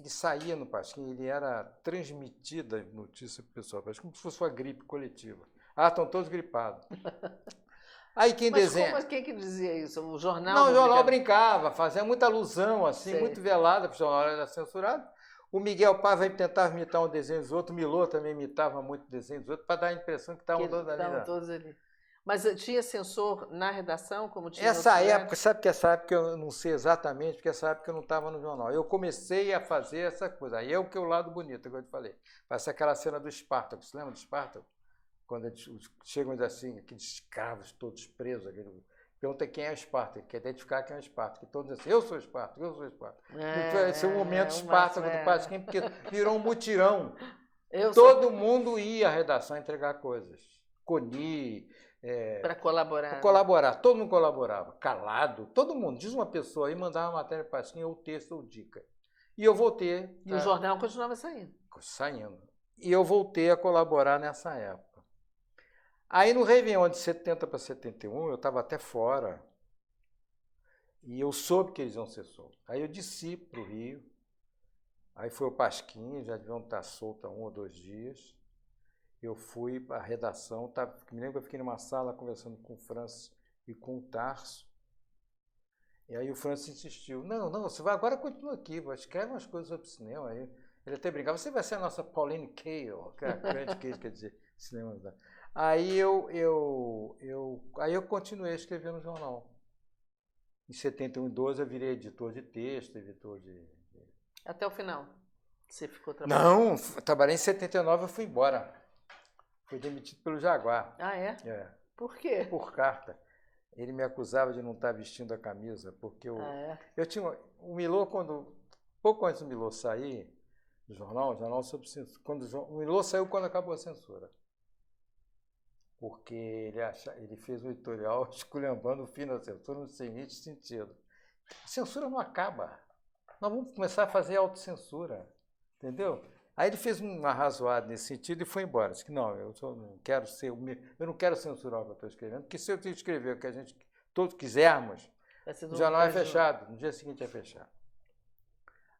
saía no Pasquim, ele era transmitida a notícia para o pessoal, como se fosse uma gripe coletiva. Ah, estão todos gripados. Aí quem desenha... Mas quem que dizia isso? O jornal? Não, o jornal brincava, fazia muita alusão, assim, Sei. muito velada, porque o jornal era censurado. O Miguel Pava tentava imitar um desenho dos outros, o Milô também imitava muito desenho dos outros, para dar a impressão que estavam todos ali. Mas tinha censor na redação, como tinha essa época, sabe que essa época eu não sei exatamente, porque essa época eu não estava no jornal. Eu comecei a fazer essa coisa. Aí é o que é o lado bonito, que eu te falei. Parece aquela cena do Espartaco. Você lembra do Espartaco? Quando eles chegam assim, aqueles escravos todos presos. Pergunta quem é o Espartaco, quer identificar quem é o Espartaco. E todos dizem assim, eu sou Espartaco, eu sou Espartaco. Esse é o momento Espartaco do Pasquim, porque virou um mutirão. Todo mundo ia à redação entregar coisas. Coni... para colaborar. Para colaborar, todo mundo colaborava, calado, todo mundo. Diz uma pessoa aí, mandava uma matéria para Pasquim, ou texto ou dica. E eu voltei. E o jornal continuava saindo. Saindo. E eu voltei a colaborar nessa época. Aí no Réveillon de 70 para 71, eu estava até fora. E eu soube que eles iam ser soltos. Aí eu desci para o Rio. Aí foi o Pasquim, já deviam estar soltos há 1 ou 2 dias. Eu fui para a redação, me lembro que eu fiquei numa sala conversando com o Francis e com o Tarso. E aí o Francis insistiu, não, você vai agora continua aqui, escreve umas coisas sobre cinema. Aí ele até brincava, você vai ser a nossa Pauline Kael, que é a grande Kael, quer dizer, cinema. Aí eu continuei escrevendo no jornal. Em 71 e 12 eu virei editor de texto, editor de... Até o final? Você ficou trabalhando? Não, trabalhei em 79 eu fui embora. Fui demitido pelo Jaguar. Ah, é? É. Por quê? Por carta. Ele me acusava de não estar vestindo a camisa, porque eu tinha... O Milô, pouco antes do Milô sair do jornal, o jornal sobre censura, o Milô saiu quando acabou a censura. Porque ele fez um editorial esculhambando o fim da censura no seguinte sentido. A censura não acaba. Nós vamos começar a fazer autocensura. Entendeu? Aí ele fez um arrazoado nesse sentido e foi embora. Disse que não, eu não quero censurar o que eu estou escrevendo, porque se eu escrever o que a gente todos quisermos, o jornal é fechado, no dia seguinte é fechado.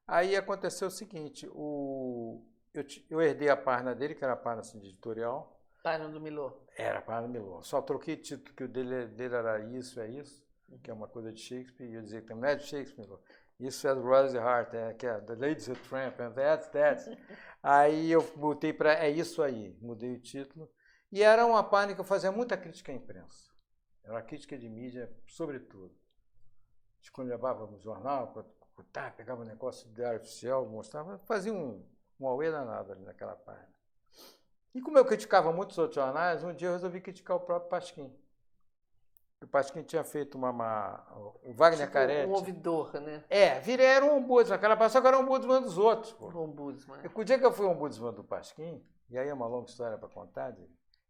Aí aconteceu o seguinte, eu herdei a página dele, que era a página assim, de editorial. Página do Milô. Era a página do Milô. Só troquei título, que o dele era Isso, é Isso, que é uma coisa de Shakespeare, e eu dizia que não é de Shakespeare, Milô. Isso é do Rose Hart, que é The Ladies Who Tramp, and that's. Aí eu botei para É Isso Aí, mudei o título. E era uma página que eu fazia muita crítica à imprensa. Era uma crítica de mídia, sobretudo. Quando levava no jornal, pegava um negócio de diário oficial, mostrava, fazia um auê danado ali naquela página. E como eu criticava muitos outros jornais, um dia eu resolvi criticar o próprio Pasquim. O Pasquim tinha feito o Wagner Caretti. Um ouvidor, né? Era um ombudsman. Aquela pessoa que era um ombudsman dos outros. Pô. Um ombudsman. O dia que eu fui ombudsman do Pasquim, e aí é uma longa história para contar,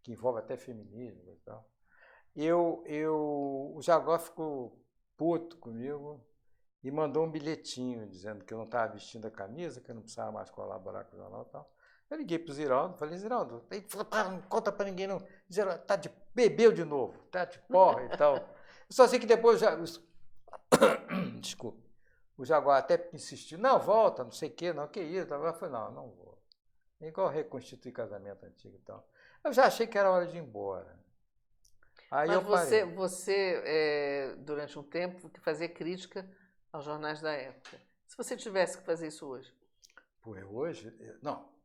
que envolve até feminismo e tal, o Jaguar ficou puto comigo e mandou um bilhetinho dizendo que eu não estava vestindo a camisa, que eu não precisava mais colaborar com o jornal e tal. Eu liguei para o Ziraldo, falei, Ziraldo, ele falou, não conta para ninguém não. Ziraldo, bebeu de novo, tá de porra e tal. Eu só sei que depois desculpa, o Jaguar até insistiu, não, volta, não sei o quê, não, que isso. Eu falei, não vou. É igual reconstituir casamento antigo e tal. Eu já achei que era hora de ir embora. Aí mas você durante um tempo, fazia crítica aos jornais da época. Se você tivesse que fazer isso hoje? Pô, hoje? Não.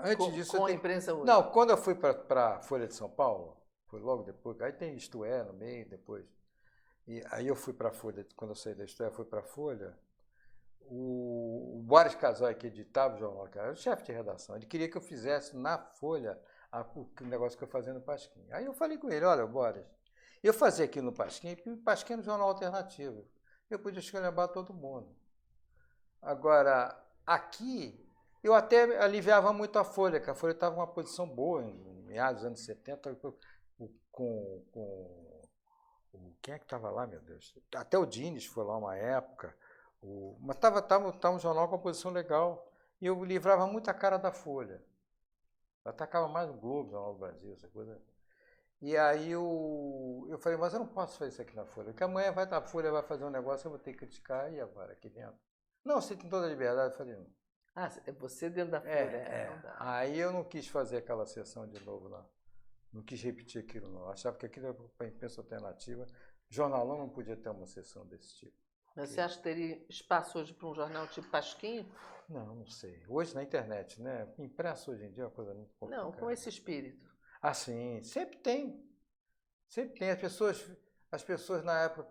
Antes disso... Com a imprensa hoje? Não, quando eu fui para a Folha de São Paulo, foi logo depois, aí tem Isto É no meio, depois. E aí eu fui para a Folha, quando eu saí da Isto É, fui para a Folha. O Boris Casoy, que editava o jornal, que era o chefe de redação, ele queria que eu fizesse na Folha o negócio que eu fazia no Pasquim. Aí eu falei com ele, olha, Boris, eu fazia aqui no Pasquim, porque o Pasquim era um jornal alternativo. Eu podia escolher todo mundo. Agora, aqui, eu até aliviava muito a Folha, que a Folha estava em uma posição boa, em meados dos anos 70, com Quem é que estava lá, meu Deus? Até o Dines foi lá uma época. Mas estava um jornal com uma posição legal. E eu livrava muito a cara da Folha. Eu atacava mais o Globo, o Jornal do Brasil, essa coisa. E aí eu falei, mas eu não posso fazer isso aqui na Folha, porque amanhã a Folha vai fazer um negócio, eu vou ter que criticar, e agora, aqui dentro? Não, você tem toda a liberdade. Eu falei, não. Ah, é você dentro da Folha. Não dá. Aí eu não quis fazer aquela sessão de novo lá. Não quis repetir aquilo, não. Eu achava que aquilo era para a imprensa alternativa. Jornalão não podia ter uma sessão desse tipo. Mas você acha que teria espaço hoje para um jornal tipo Pasquim? Não sei. Hoje na internet, né? Impresso hoje em dia é uma coisa muito complicada. Não, com esse espírito. Ah, sim. Sempre tem. Sempre tem. As pessoas na época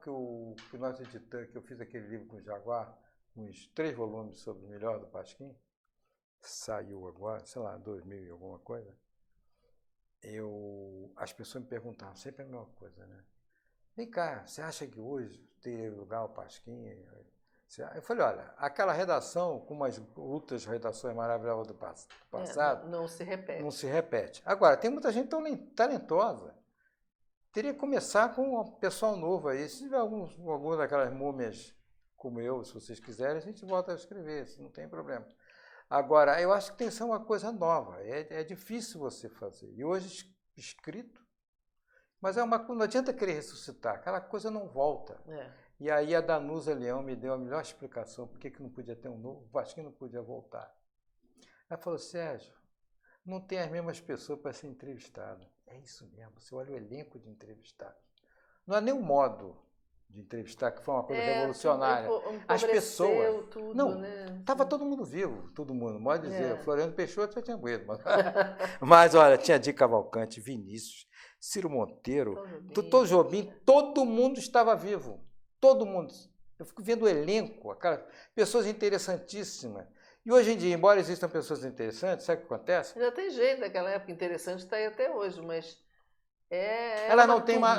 que nós editamos, que eu fiz aquele livro com o Jaguar, uns 3 volumes sobre o melhor do Pasquim, saiu agora, sei lá, 2000 e alguma coisa, as pessoas me perguntavam sempre a mesma coisa, né? Vem cá, você acha que hoje teria lugar o Pasquim? Eu falei, olha, aquela redação, com umas outras redações maravilhosas do passado, não se repete. Não se repete. Agora, tem muita gente tão talentosa. Teria que começar com um pessoal novo aí. Se tiver alguma daquelas múmias como eu, se vocês quiserem, a gente volta a escrever, isso não tem problema. Agora, eu acho que tem que ser uma coisa nova. É difícil você fazer. E hoje, escrito, mas não adianta querer ressuscitar, aquela coisa não volta. E aí a Danusa Leão me deu a melhor explicação por que não podia ter um novo, o Pasquim não podia voltar. Ela falou, Sérgio, não tem as mesmas pessoas para ser entrevistado. É isso mesmo, você olha o elenco de entrevistados. Não há nenhum modo de entrevistar que foi uma coisa revolucionária. As pessoas... Tudo, não, né? Estava todo mundo vivo, todo mundo. Pode dizer, Floriano Peixoto já tinha morrido. Mas olha, tinha Di Cavalcante, Vinícius, Ciro Monteiro, Tom Jobim, todo mundo estava vivo. Todo mundo. Eu fico vendo o elenco, aquelas pessoas interessantíssimas. E hoje em dia, embora existam pessoas interessantes, sabe o que acontece? Já tem gente daquela época interessante, está aí até hoje, mas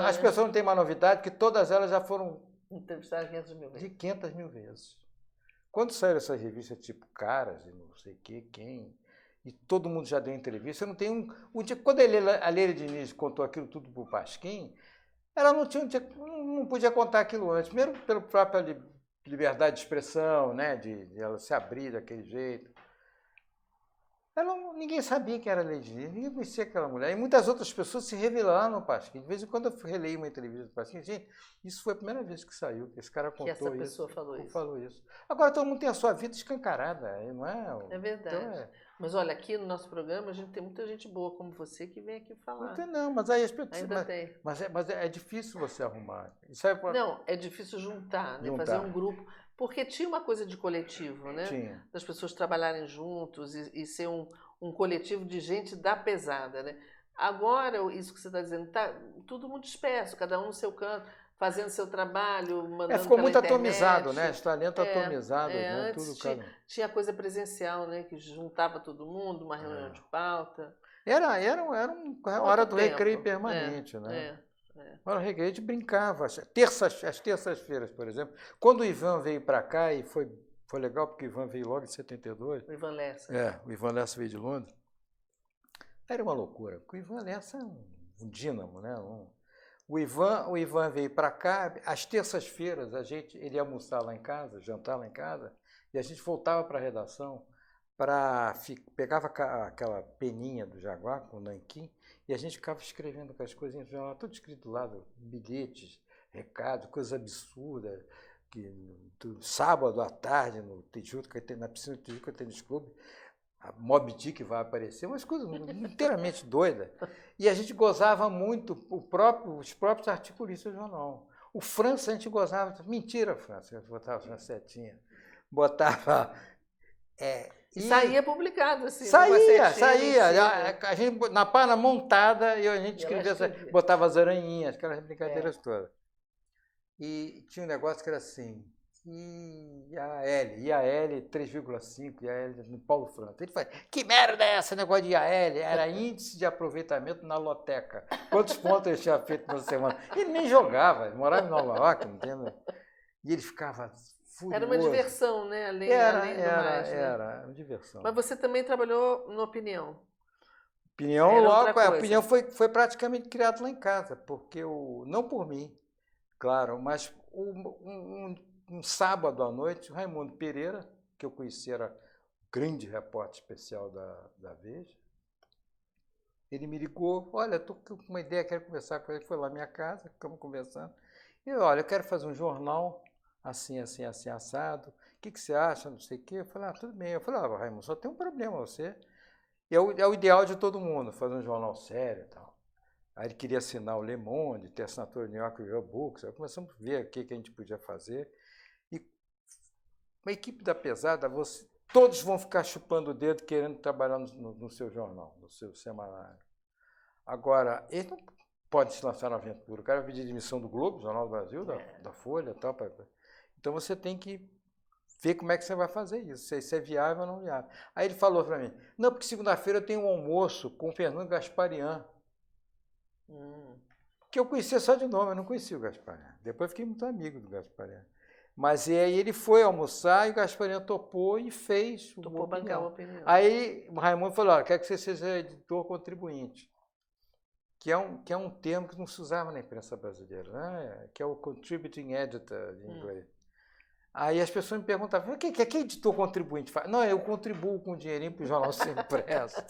as pessoas não têm uma novidade, que todas elas já foram entrevistadas 500 mil vezes. De 500 mil vezes. Quando saíram essas revistas tipo Caras e não sei quem, e todo mundo já deu entrevista, eu não tenho quando a Leila Diniz contou aquilo tudo para o Pasquim, ela não podia contar aquilo antes, primeiro pela própria liberdade de expressão, né, de ela se abrir daquele jeito. Ninguém sabia quem era a Leila Diniz, ninguém conhecia aquela mulher. E muitas outras pessoas se revelaram no Pasquim. De vez em quando eu releio uma entrevista do Pasquim, gente, isso foi a primeira vez que saiu, que esse cara contou isso. Que essa pessoa falou isso. Agora todo mundo tem a sua vida escancarada, não é? É verdade. Então, Mas olha, aqui no nosso programa a gente tem muita gente boa como você que vem aqui falar. Não, mas aí as pessoas... Ainda tem. Mas é difícil você arrumar. Não, é difícil juntar, né? Fazer um grupo. Porque tinha uma coisa de coletivo, né? Tinha. Das pessoas trabalharem juntos e ser um coletivo de gente da pesada, né? Agora, isso que você está dizendo, tá tudo muito disperso, cada um no seu canto, fazendo seu trabalho, mandando ficou muito internet. Atomizado, né? Os talentos atomizados. Né? Antes tinha coisa presencial, né? Que juntava todo mundo, uma reunião de pauta. Era uma hora do recreio permanente, né? Hora do recreio, a gente brincava. As terças-feiras, por exemplo. Quando o Ivan veio para cá, e foi legal, porque o Ivan veio logo em 72. O Ivan Lessa. O Ivan Lessa veio de Londres. Era uma loucura, porque o Ivan Lessa é um dínamo, né? O Ivan veio para cá, às terças-feiras ele ia almoçar lá em casa, jantar lá em casa, e a gente voltava para a redação, pegava aquela peninha do Jaguar, com o nanquim, e a gente ficava escrevendo aquelas coisinhas do jornal, tudo escrito do lado, bilhetes, recados, coisas absurdas, sábado à tarde, na piscina do Tijuca Tênis Clube, a Moby Dick vai aparecer, umas coisas inteiramente doidas. E a gente gozava muito, os próprios articulistas do jornal. O França, a gente gozava, mentira, França, a gente botava uma setinha, botava... E saía publicado, assim. Saía. A gente, na página montada, a gente escrevia, botava as aranhinhas, aquelas brincadeiras todas. E tinha um negócio que era assim... IAL 3,5, IAL no Paulo França. Ele fala, que merda é essa, negócio de IAL? Era índice de aproveitamento na loteca. Quantos pontos ele tinha feito na semana? Ele nem jogava, ele morava em Nova York, não entende? E ele ficava furioso. Era uma diversão, né? Além do mais. Era uma diversão. Mas você também trabalhou no Opinião. Opinião, logo, a Opinião foi praticamente criado lá em casa, porque não por mim, Claro, mas um sábado à noite, o Raimundo Pereira, que eu conheci, era grande repórter especial da Veja, ele me ligou, olha, estou com uma ideia, quero conversar com ele. Foi lá na minha casa, ficamos conversando. E olha, eu quero fazer um jornal assim, assim, assim, assado. O que você acha? Não sei o quê. Eu falei, tudo bem. Eu falei, Raimundo, só tem um problema, você. E é o ideal de todo mundo, fazer um jornal sério e tal. Aí ele queria assinar o Le Monde, ter assinatura do New York Review Books. Aí começamos a ver o que a gente podia fazer. E uma equipe da pesada, todos vão ficar chupando o dedo querendo trabalhar no seu jornal, no seu semanário. Agora, ele não pode se lançar na aventura. O cara vai pedir demissão do Globo, Jornal do Brasil, da Folha e tal. Então você tem que ver como é que você vai fazer isso, se é viável ou não viável. Aí ele falou para mim, não, porque segunda-feira eu tenho um almoço com o Fernando Gasparian, que eu conhecia só de nome, eu não conhecia o Gasparian. Depois fiquei muito amigo do Gasparian. Mas aí ele foi almoçar e o Gasparian topou e fez Topou bancar a opinião. Aí o Raimundo falou, olha, quero que você seja editor contribuinte, que é um termo que não se usava na imprensa brasileira, né? Que é o contributing editor em inglês. Aí as pessoas me perguntavam, o que editor contribuinte faz? Não, eu contribuo com dinheirinho para o jornal ser impresso.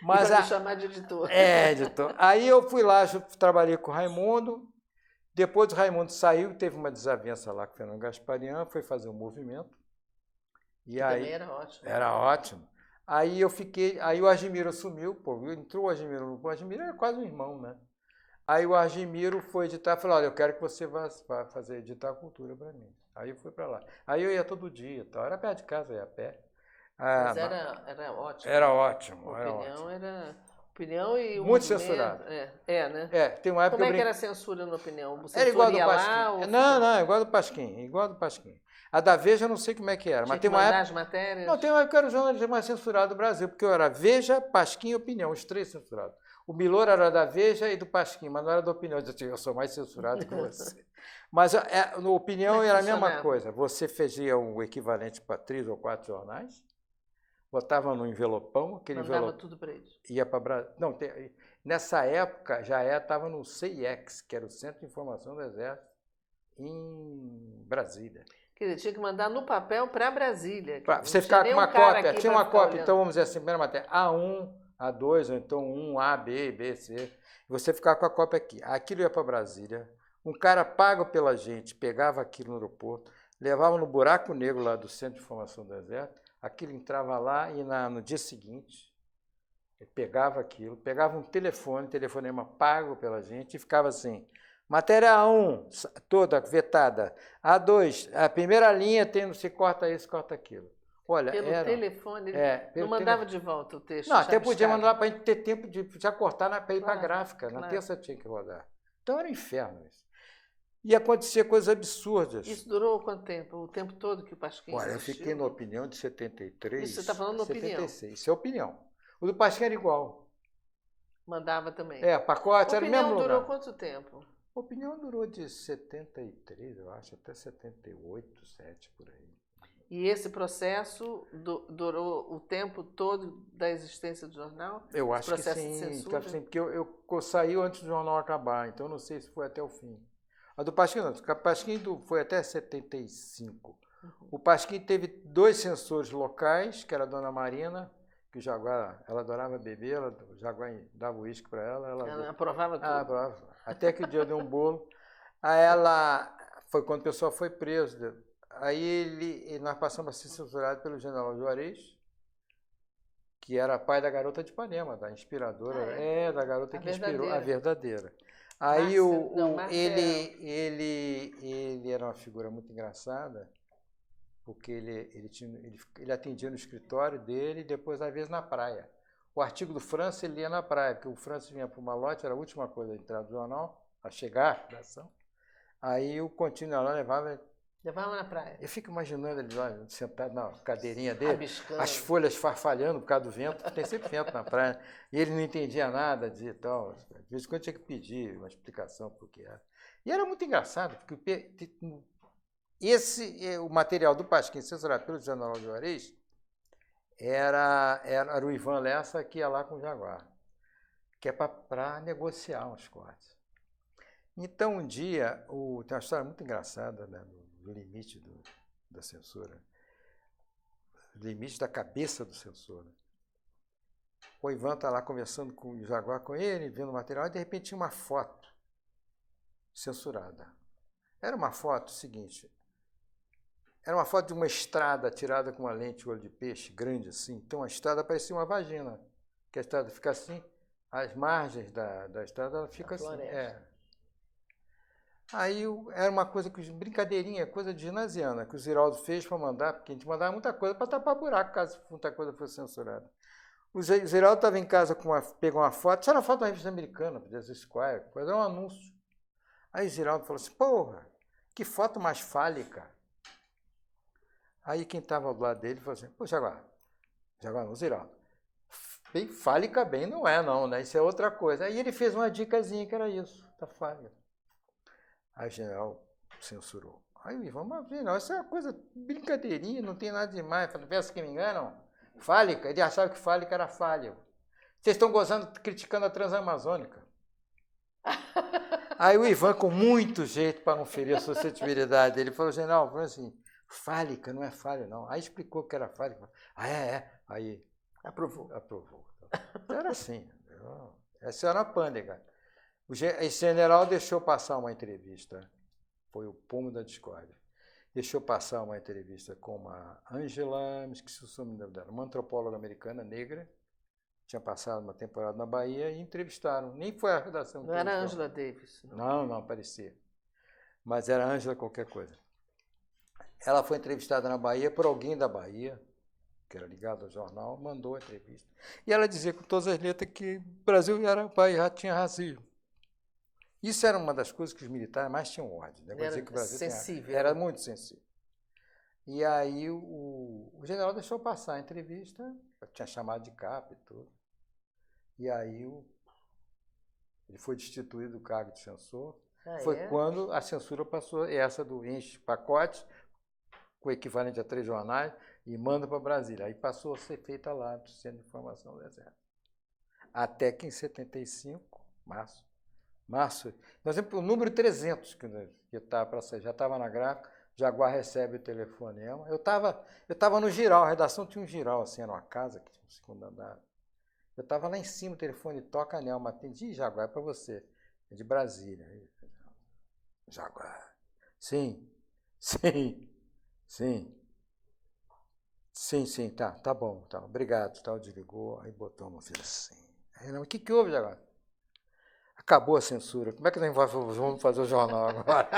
Mas me chamar de editor. Editor. Aí eu fui lá, trabalhei com o Raimundo. Depois o Raimundo saiu, teve uma desavença lá com o Fernando Gasparian, foi fazer um movimento. E aí, também era ótimo. Era ótimo. Aí eu fiquei, aí o Argimiro assumiu, entrou o Argimiro era quase um irmão, né? Aí o Argimiro foi editar, falou, olha, eu quero que você vá fazer editar a cultura para mim. Aí eu fui para lá. Aí eu ia todo dia, tal. Era perto de casa, eu ia a pé. Mas era ótimo. Era ótimo. Opinião e o muito censurado. Né? Tem uma época como é que era a censura na opinião? Você era igual do Pasquim. Lá, não, igual do Pasquim, igual do Pasquim. A da Veja eu não sei como é que era. Tinha mas tem uma época... as matérias? Não, tem uma época que eu era o jornalista mais censurado do Brasil, porque eu era Veja, Pasquim e Opinião, os três censurados. O Milor era da Veja e do Pasquim, mas não era da Opinião. Eu disse, eu sou mais censurado que você. Mas na Opinião era a mesma coisa. Você fazia o equivalente para 3 ou 4 jornais, botava no envelopão, aquele mandava tudo para eles. Ia para Brasília. Não, nessa época já estava no CIEX, que era o Centro de Informação do Exército, em Brasília. Quer dizer, tinha que mandar no papel para Brasília. Você ficava com uma cópia, tinha uma cópia, então vamos dizer assim, primeira matéria, A1, A2, ou então 1A, B, C. Você ficava com a cópia aqui. Aquilo ia para Brasília. Um cara pago pela gente pegava aquilo no aeroporto, levava no buraco negro lá do Centro de Informação do Exército, aquilo entrava lá e no dia seguinte, ele pegava aquilo, pegava um telefonema pago pela gente e ficava assim, matéria A1, toda vetada, A2, a primeira linha tem, você corta isso, corta aquilo. Olha, pelo telefone, ele não mandava de volta o texto. Não, até podia mandar para a gente ter tempo de já cortar para ir para a gráfica, na terça tinha que rodar. Então era um inferno isso. E acontecia coisas absurdas. Isso durou quanto tempo? O tempo todo que o Pasquim Olha, eu fiquei na Opinião de 73. Isso você está falando da Opinião? 76. Isso é Opinião. O do Pasquim era igual. Mandava também. Pacote era o mesmo lugar. Opinião durou quanto tempo? A Opinião durou de 73, eu acho, até 78, 7, por aí. E esse processo durou o tempo todo da existência do jornal? Eu acho que sim, porque eu saí antes do jornal acabar, então não sei se foi até o fim. A do Pasquim não, o Pasquim foi até 75. O Pasquim teve 2 censores locais, que era a dona Marina, que o Jaguar, ela adorava beber, o Jaguar dava uísque para ela. Ela aprovava tudo. Aprovava. Até que o dia deu um bolo. Aí foi quando o pessoal foi preso. Aí nós passamos a ser censurados pelo general Juarez, que era pai da garota de Ipanema, da inspiradora, da garota que inspirou a verdadeira. Aí ele era uma figura muito engraçada, porque ele atendia no escritório dele e depois, às vezes, na praia. O artigo do França ele lia na praia, porque o França vinha para o Malote, era a última coisa a entrar do jornal, a chegar da ação. Aí o Contínuo lá levava na praia. Eu fico imaginando ele lá, sentado na cadeirinha dele, rabiscando, as folhas farfalhando por causa do vento, tem sempre vento na praia, e ele não entendia nada, dizia tal. De vez em quando tinha que pedir uma explicação por que era. E era muito engraçado, porque o material do Pasquim, censurado pelo general Juarez, era o Ivan Lessa que ia lá com o Jaguar, que é para negociar uns cortes. Então, um dia, tem uma história muito engraçada, né, do limite da censura, limite da cabeça do censor. Né? O Ivan está lá conversando com o Jaguar, com ele, vendo o material, e de repente tinha uma foto censurada. Era uma foto seguinte, era uma foto de uma estrada tirada com uma lente olho de peixe, grande assim. Então a estrada parecia uma vagina, que a estrada fica assim, as margens da estrada ela fica assim. Aí era uma coisa que, brincadeirinha, coisa de ginasiana, que o Ziraldo fez para mandar, porque a gente mandava muita coisa para tapar buraco, caso muita coisa fosse censurada. O Ziraldo estava em casa, pegou uma foto, isso era uma foto da revista americana, The Esquire, coisa, era um anúncio. Aí o Ziraldo falou assim, porra, que foto mais fálica. Aí quem estava do lado dele falou assim, pô, Jaguar não, Ziraldo, bem fálica bem não é não, né? Isso é outra coisa. Aí ele fez uma dicasinha que era isso, tá fálica. Aí o general censurou. Aí o Ivan, mas não, isso é uma coisa brincadeirinha, não tem nada demais. Falei, peço que me enganam. Fálica, ele achava que fálica era falha. Vocês estão gozando, criticando a Transamazônica. Aí o Ivan, com muito jeito para não ferir a suscetibilidade dele, falou, general, falou assim, fálica, não é falha, não. Aí explicou que era fálica. Ah, é. Aí aprovou. Era assim. Essa era a pândega. Esse general deixou passar uma entrevista, foi o pomo da discórdia, deixou passar uma entrevista com uma Angela, me esqueci o nome dela, uma antropóloga americana, negra, tinha passado uma temporada na Bahia e entrevistaram, nem foi a redação. Não era Angela Davis? Não, parecia, mas era Angela qualquer coisa. Ela foi entrevistada na Bahia por alguém da Bahia, que era ligado ao jornal, mandou a entrevista. E ela dizia com todas as letras que o Brasil já tinha racismo. Isso era uma das coisas que os militares mais tinham ódio. Né? Era que o Brasil sensível. Era muito sensível. E aí o general deixou passar a entrevista, tinha chamado de capa e tudo. E aí ele foi destituído do cargo de censor. Foi quando a censura passou, essa do enche pacote, com o equivalente a 3 jornais, e manda para Brasília. Aí passou a ser feita lá no Centro de Informação do Exército. Até que em 75, março, nós temos o número 300 que estava para sair, já estava na gráfica, Jaguar recebe o telefonema. Eu estava no giral, a redação tinha um giral, assim, era uma casa que tinha um segundo andar. Eu estava lá em cima, o telefone toca, anel, mas atendi, Jaguar, é para você, é de Brasília. Jaguar, sim, tá bom, tá, obrigado, tá, desligou, aí botou uma filha assim. Aí, não, o que houve, Jaguar? Acabou a censura. Como é que nós vamos fazer o jornal agora?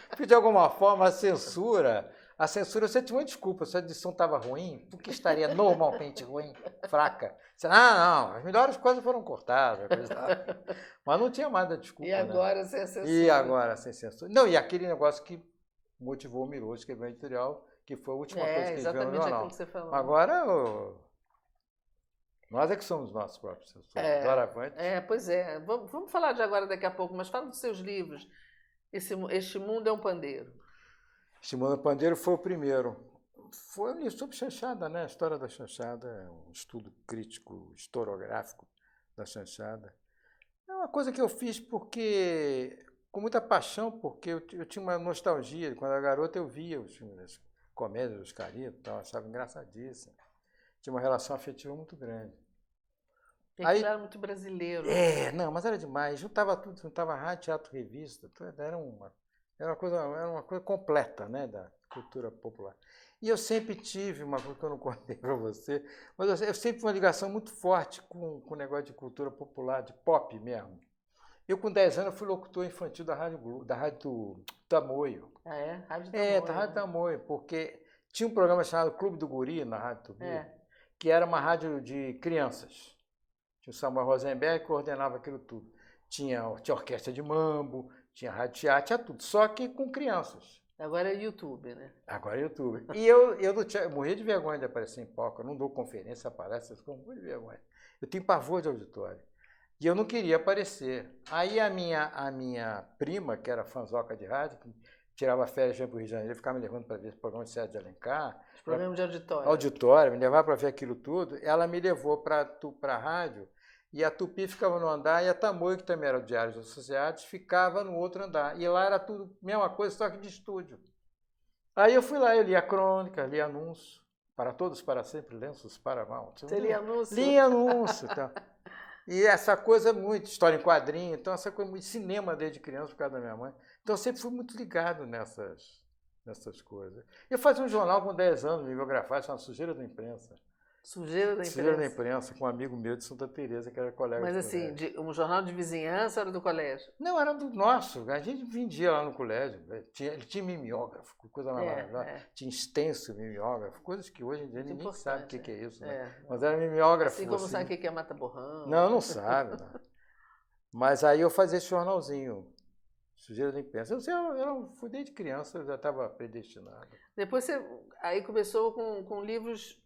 Porque, de alguma forma, a censura, você tinha uma desculpa, se a edição estava ruim, porque estaria normalmente ruim, fraca. Você, não, as melhores coisas foram cortadas. Mas não tinha mais da desculpa. E agora, né? Sem censura. E agora sem censura. Não, e aquele negócio que motivou o Miro a escrever o editorial, que foi a última coisa que ele escreveu no jornal. Exatamente aquilo que você falou. Agora, nós é que somos nossos próprios censores. Doravante. Pois é. Vamos falar de agora daqui a pouco, mas fala dos seus livros. Este Mundo é um Pandeiro. Este Mundo é um Pandeiro foi o primeiro. Foi um livro sobre chanchada, né? A história da chanchada, é um estudo crítico, historiográfico da chanchada. É uma coisa que eu fiz com muita paixão, porque eu tinha uma nostalgia. Quando eu era garota, eu via os filmes, as comédias dos Caritos, eu achava engraçadíssimo. Tinha uma relação afetiva muito grande. Aí era muito brasileiro. Não, mas era demais. Juntava tudo, juntava rádio, teatro, revista. Era uma coisa completa, né, da cultura popular. E eu sempre tive uma coisa que eu não contei para você, mas eu sempre tive uma ligação muito forte com o negócio de cultura popular, de pop mesmo. Eu, com 10 anos, fui locutor infantil da Rádio Tamoio. Ah, é? Rádio Tamoio. Da Rádio Tamoio, porque tinha um programa chamado Clube do Guri na Rádio Tupi, que era uma rádio de crianças. Tinha o Samuel Rosenberg que coordenava aquilo tudo. Tinha orquestra de mambo, tinha rádio teatro, tinha tudo, só que com crianças. Agora é YouTube, né? Agora é YouTube. E eu morria de vergonha de aparecer em palco, eu não dou conferência, palestra, eu morro de vergonha. Eu tenho pavor de auditório. E eu não queria aparecer. Aí a minha prima, que era fanzoca de rádio, que tirava férias para o Rio de Janeiro, ficava me levando para ver esse programa de Sérgio de Alencar. Os programas de auditório. Auditório, me levava para ver aquilo tudo. Ela me levou para a rádio E a Tupi ficava no andar e a Tamoio, que também era o Diário dos Associados, ficava no outro andar. E lá era tudo mesma coisa, só que de estúdio. Aí eu fui lá, eu li a crônica, li anúncio. Para todos, para sempre, lenços para mal. Você lia anúncio? Li anúncio. Então. E essa coisa muito, história em quadrinho, então essa coisa muito cinema desde criança, por causa da minha mãe. Então eu sempre fui muito ligado nessas coisas. Eu fazia um jornal com 10 anos, me biografava, chamava Sujeira da Imprensa. Sujeira da Sujeira da Imprensa? Imprensa, com um amigo meu de Santa Teresa, que era colega Mas de assim, colégio. um jornal de vizinhança era do colégio? Não, era do nosso. A gente vendia lá no colégio. Ele tinha mimeógrafo, coisa maravilhosa. Tinha extenso mimeógrafo, coisas que hoje em dia Muito ninguém sabe o importante, que é isso, né? é. Mas era mimeógrafo. Assim como sabe o que é mata-borrão. Não sabe. Não. Mas aí eu fazia esse jornalzinho, Sujeira da Imprensa. Eu fui desde criança, eu já estava predestinado. Depois você aí começou com livros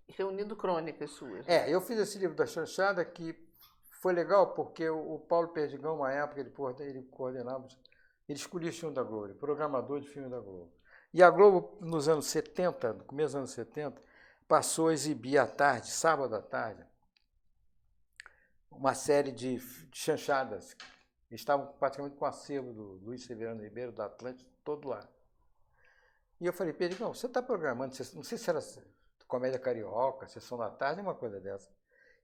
reunindo crônicas suas. É, eu fiz esse livro da Chanchada que foi legal porque o Paulo Perdigão, uma época, ele coordenava, ele escolhia os filmes da Globo, programador de filme da Globo. E a Globo, nos anos 70, no começo dos anos 70, passou a exibir à tarde, sábado à tarde, uma série de chanchadas. Eles estavam praticamente com o acervo do Luiz Severino Ribeiro, da Atlântica, todo lá. E eu falei, Perdigão, você está programando, não sei se era Comédia Carioca, Sessão da Tarde, uma coisa dessa.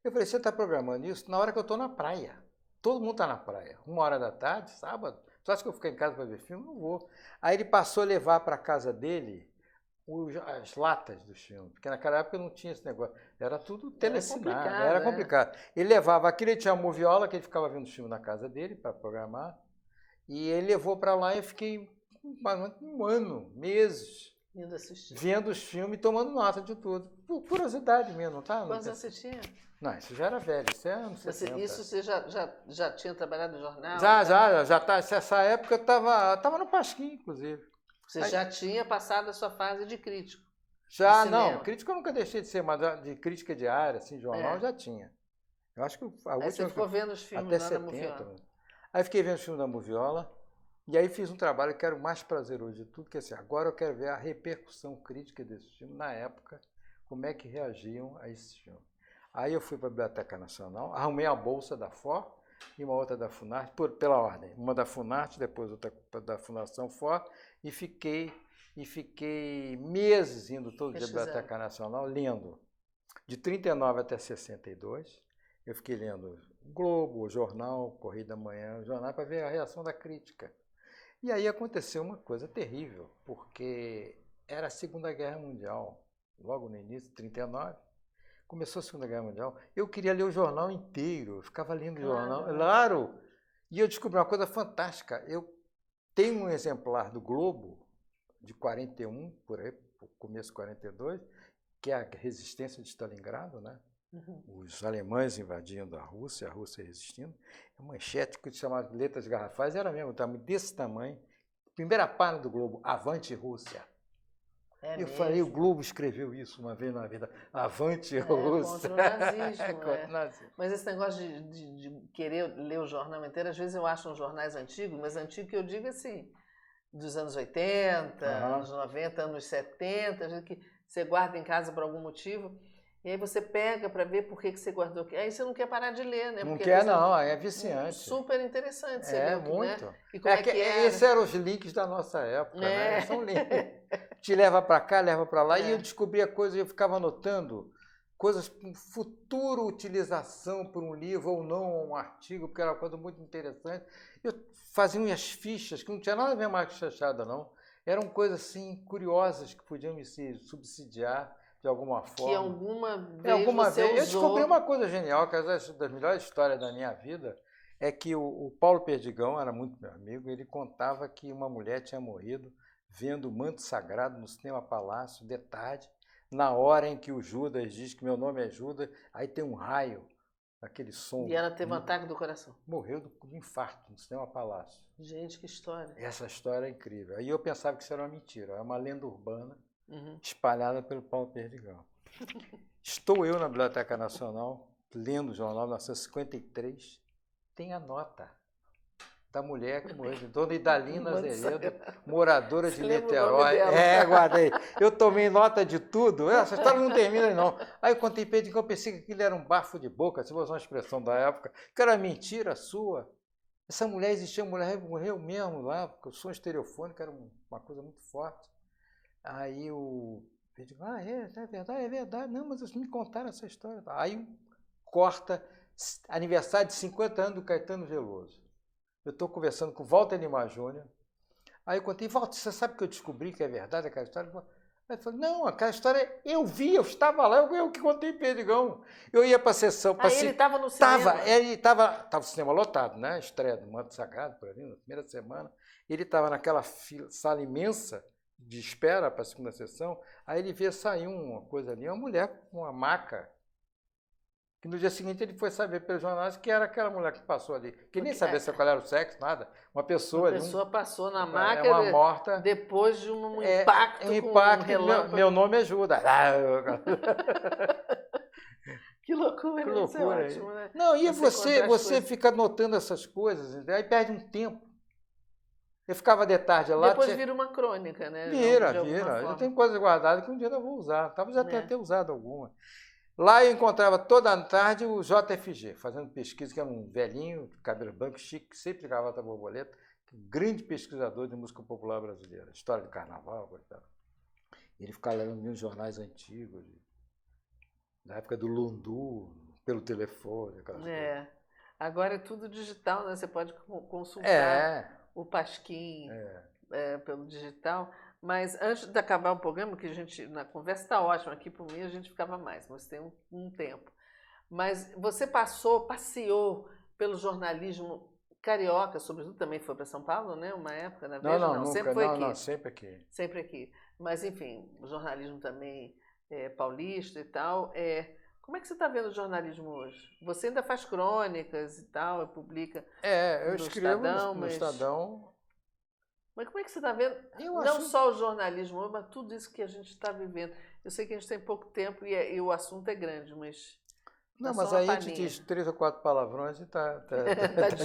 Eu falei, você está programando isso na hora que eu estou na praia. Todo mundo está na praia. 1h da tarde, sábado. Você acha que eu vou ficar em casa para ver filme? Não vou. Aí ele passou a levar para a casa dele as latas dos filmes. Porque naquela época não tinha esse negócio. Era tudo telecinado. Era complicado. Ele levava aquilo, ele tinha a moviola, que ele ficava vendo os filmes na casa dele para programar. E ele levou para lá e eu fiquei um ano, meses, vendo os filmes e tomando nota de tudo. Por curiosidade mesmo, tá? Quantos anos você tinha? Não, isso já era velho, isso é anos 60. Isso você já tinha trabalhado no jornal? Já tá. Nessa época eu estava no Pasquim, inclusive. Você já tinha passado a sua fase de crítico? Já, não. Crítico eu nunca deixei de ser, mas de crítica diária, assim, jornal, já tinha. Eu acho que a última... Aí você ficou vendo os filmes até lá 70, na Moviola. Aí fiquei vendo os filmes da Moviola, e aí fiz um trabalho que era o mais prazeroso de tudo, que é assim, agora eu quero ver a repercussão crítica desses filmes na época, como é que reagiam a esses filmes. Aí eu fui para a Biblioteca Nacional, arrumei a bolsa da FOR e uma outra da Funarte, pela ordem. Uma da Funarte, depois outra da Fundação FOR, e fiquei meses indo todo dia à Biblioteca Nacional, lendo. De 39 até 62, eu fiquei lendo o Globo, o Jornal, Correio da Manhã, o jornal, para ver a reação da crítica. E aí aconteceu uma coisa terrível, porque era a Segunda Guerra Mundial, logo no início, 39, começou a Segunda Guerra Mundial, eu queria ler o jornal inteiro, eu ficava lendo o jornal, claro, e eu descobri uma coisa fantástica, eu tenho um exemplar do Globo, de 41, por aí, começo de 42, que é a resistência de Stalingrado, né? Os alemães invadindo a Rússia resistindo, a manchete que se chamava de letras garrafais era mesmo, desse tamanho, primeira página do Globo, Avante Rússia. Eu falei, o Globo escreveu isso uma vez na vida, Avante Rússia. Contra o nazismo. Contra o nazismo. Mas esse negócio de querer ler o jornal inteiro, às vezes eu acho uns jornais antigos, mas antigo que eu digo assim, dos anos 80, anos 90, anos 70, que você guarda em casa por algum motivo, e aí você pega para ver por que você guardou. Aí você não quer parar de ler, né? Não quer não, é viciante. Super interessante você ler. Muito. Né? E como esses eram os links da nossa época, né? São links. Te leva para cá, leva para lá, e eu descobria coisas, eu ficava anotando coisas com futura utilização por um livro ou não, um artigo, porque era uma coisa muito interessante. Eu fazia umas fichas que não tinha nada a ver mais com chanchada, não. Eram coisas assim curiosas que podiam me subsidiar de alguma forma. Que alguma vez eu descobri uma coisa genial, que é uma das melhores histórias da minha vida, é que o Paulo Perdigão era muito meu amigo, ele contava que uma mulher tinha morrido vendo o Manto Sagrado no Cinema Palácio de tarde, na hora em que o Judas diz que meu nome é Judas, aí tem um raio, aquele som. E ela teve um ataque do coração. Morreu do infarto no Cinema Palácio. Gente, que história. Essa história é incrível. Aí eu pensava que isso era uma mentira, é uma lenda urbana espalhada pelo Paulo Perdigão. Estou eu na Biblioteca Nacional, lendo o jornal 1953, tem a nota da mulher que morreu, Dona Idalina Azeredo, moradora de Você lembra o nome Niterói. dela? Guardei. Eu tomei nota de tudo. Essa história não termina aí, não. Aí eu contei para ele que eu pensei que aquilo era um bafo de boca, se fosse uma expressão da época, que era mentira sua. Essa mulher existia, a mulher morreu mesmo lá, porque o som estereofônico era uma coisa muito forte. Aí eu digo, é verdade. Não, mas eles me contaram essa história. Aí corta aniversário de 50 anos do Caetano Veloso. Eu estou conversando com o Walter Lima Júnior. Aí eu contei, Walter, você sabe que eu descobri que é verdade aquela história? Aí ele falou, não, aquela história eu vi, eu estava lá, eu que contei Perdigão. Eu ia para a sessão. Ele estava no cinema? Estava o cinema lotado, né? Estreia do Manto Sagrado, por ali, na primeira semana. Ele estava naquela sala imensa de espera para a segunda sessão. Aí ele vê sair uma coisa ali, uma mulher com uma maca. Que no dia seguinte ele foi saber pelos jornais que era aquela mulher que passou ali. Que nem sabia qual era o sexo, nada. Uma pessoa ali. Uma pessoa passou na maca uma morta. Depois de um impacto com impacto, um relâmpago. meu nome ajuda. Que loucura, que loucura. Isso é ótimo, né? Não, e você fica notando essas coisas, aí perde um tempo. Eu ficava de tarde lá. Depois vira uma crônica, né? Vira. Eu tenho coisas guardadas que um dia eu vou usar. Talvez já tenha até usado alguma. Lá eu encontrava toda a tarde o JFG, fazendo pesquisa, que era um velhinho, cabelo branco, chique, sempre gravata borboleta, um grande pesquisador de música popular brasileira, história do carnaval, coitado. Ele ficava lendo meus jornais antigos, da época do Lundu, pelo telefone. É. Agora é tudo digital, né? Você pode consultar o Pasquim pelo digital. Mas antes de acabar o programa, que a gente, na conversa está ótima, aqui por mim a gente ficava mais, mas tem um tempo. Mas você passeou pelo jornalismo carioca, sobretudo também foi para São Paulo, né? Uma época, na Veja? Não, nunca, sempre foi aqui. Não, sempre aqui. Sempre aqui. Mas, enfim, o jornalismo também paulista e tal. Como é que você está vendo o jornalismo hoje? Você ainda faz crônicas e tal, publica eu escrevo no Estadão. Mas como é que você está vendo? Não só o jornalismo, mas tudo isso que a gente está vivendo. Eu sei que a gente tem pouco tempo e o assunto é grande, mas... Não, mas aí a gente diz 3 ou 4 palavrões e está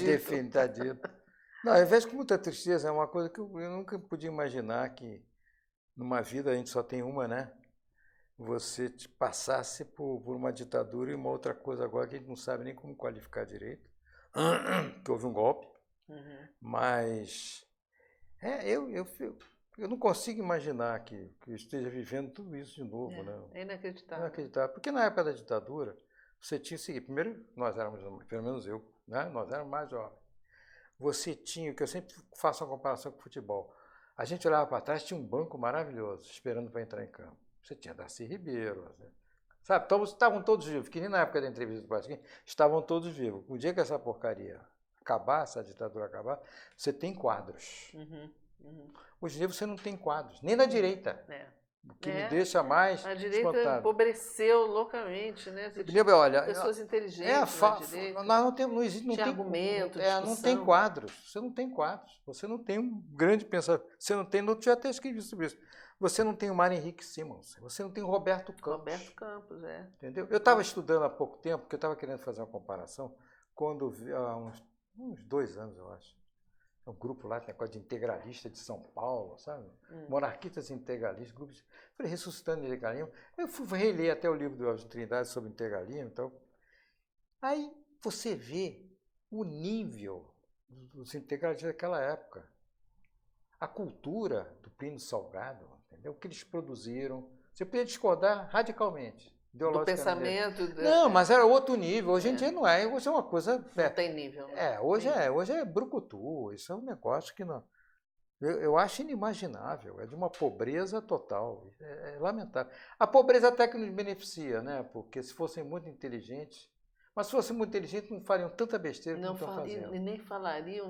definido, está dito. Não, eu vejo com muita tristeza, é uma coisa que eu nunca podia imaginar que numa vida a gente só tem uma, né? Você passasse por uma ditadura e uma outra coisa agora que a gente não sabe nem como qualificar direito, que houve um golpe, mas... Eu não consigo imaginar que eu esteja vivendo tudo isso de novo, né? É inacreditável. Inacreditável. Porque na época da ditadura, você tinha o seguinte, primeiro, nós éramos, pelo menos eu, né? Nós éramos mais jovens. Você tinha, que eu sempre faço uma comparação com o futebol, a gente olhava para trás, tinha um banco maravilhoso, esperando para entrar em campo. Você tinha Darcy Ribeiro, sabe? Então, estavam todos vivos, que nem na época da entrevista do Pasquim, estavam todos vivos. O dia que essa porcaria acabar, essa ditadura acabar, você tem quadros. Hoje em dia você não tem quadros, nem na direita. O que me deixa mais a direita espantado. empobreceu loucamente, né? Olha, pessoas inteligentes na direita. Nós não temos, não existe, não tem tem argumento, não tem quadros. Você não tem quadros. Você não tem um grande pensador. Você não tem, eu já até escrevi sobre isso. Você não tem o Mário Henrique Simons. Você não tem o Roberto Campos. Roberto Campos, Entendeu? Eu estava estudando há pouco tempo, porque eu estava querendo fazer uma comparação, quando há uns 2 anos, eu acho. Um grupo lá, tem coisa de integralista de São Paulo, sabe? Monarquistas integralistas, grupos. Falei, ressuscitando o integralismo. Eu fui reler até o livro do Elgio Trindade sobre integralismo. Então. Aí você vê o nível dos integralistas daquela época. A cultura do Plínio Salgado, entendeu? O que eles produziram. Você podia discordar radicalmente. Do pensamento. Não, mas era outro nível. Hoje em dia não é. Hoje é uma coisa. Não tem nível. Né? Hoje é brucutu. Isso é um negócio que não. Eu acho inimaginável. É de uma pobreza total. É lamentável. A pobreza até que nos beneficia, né? Porque se fossem muito inteligentes. Mas se fossem muito inteligentes, não fariam tanta besteira como estão fazendo. E nem falariam,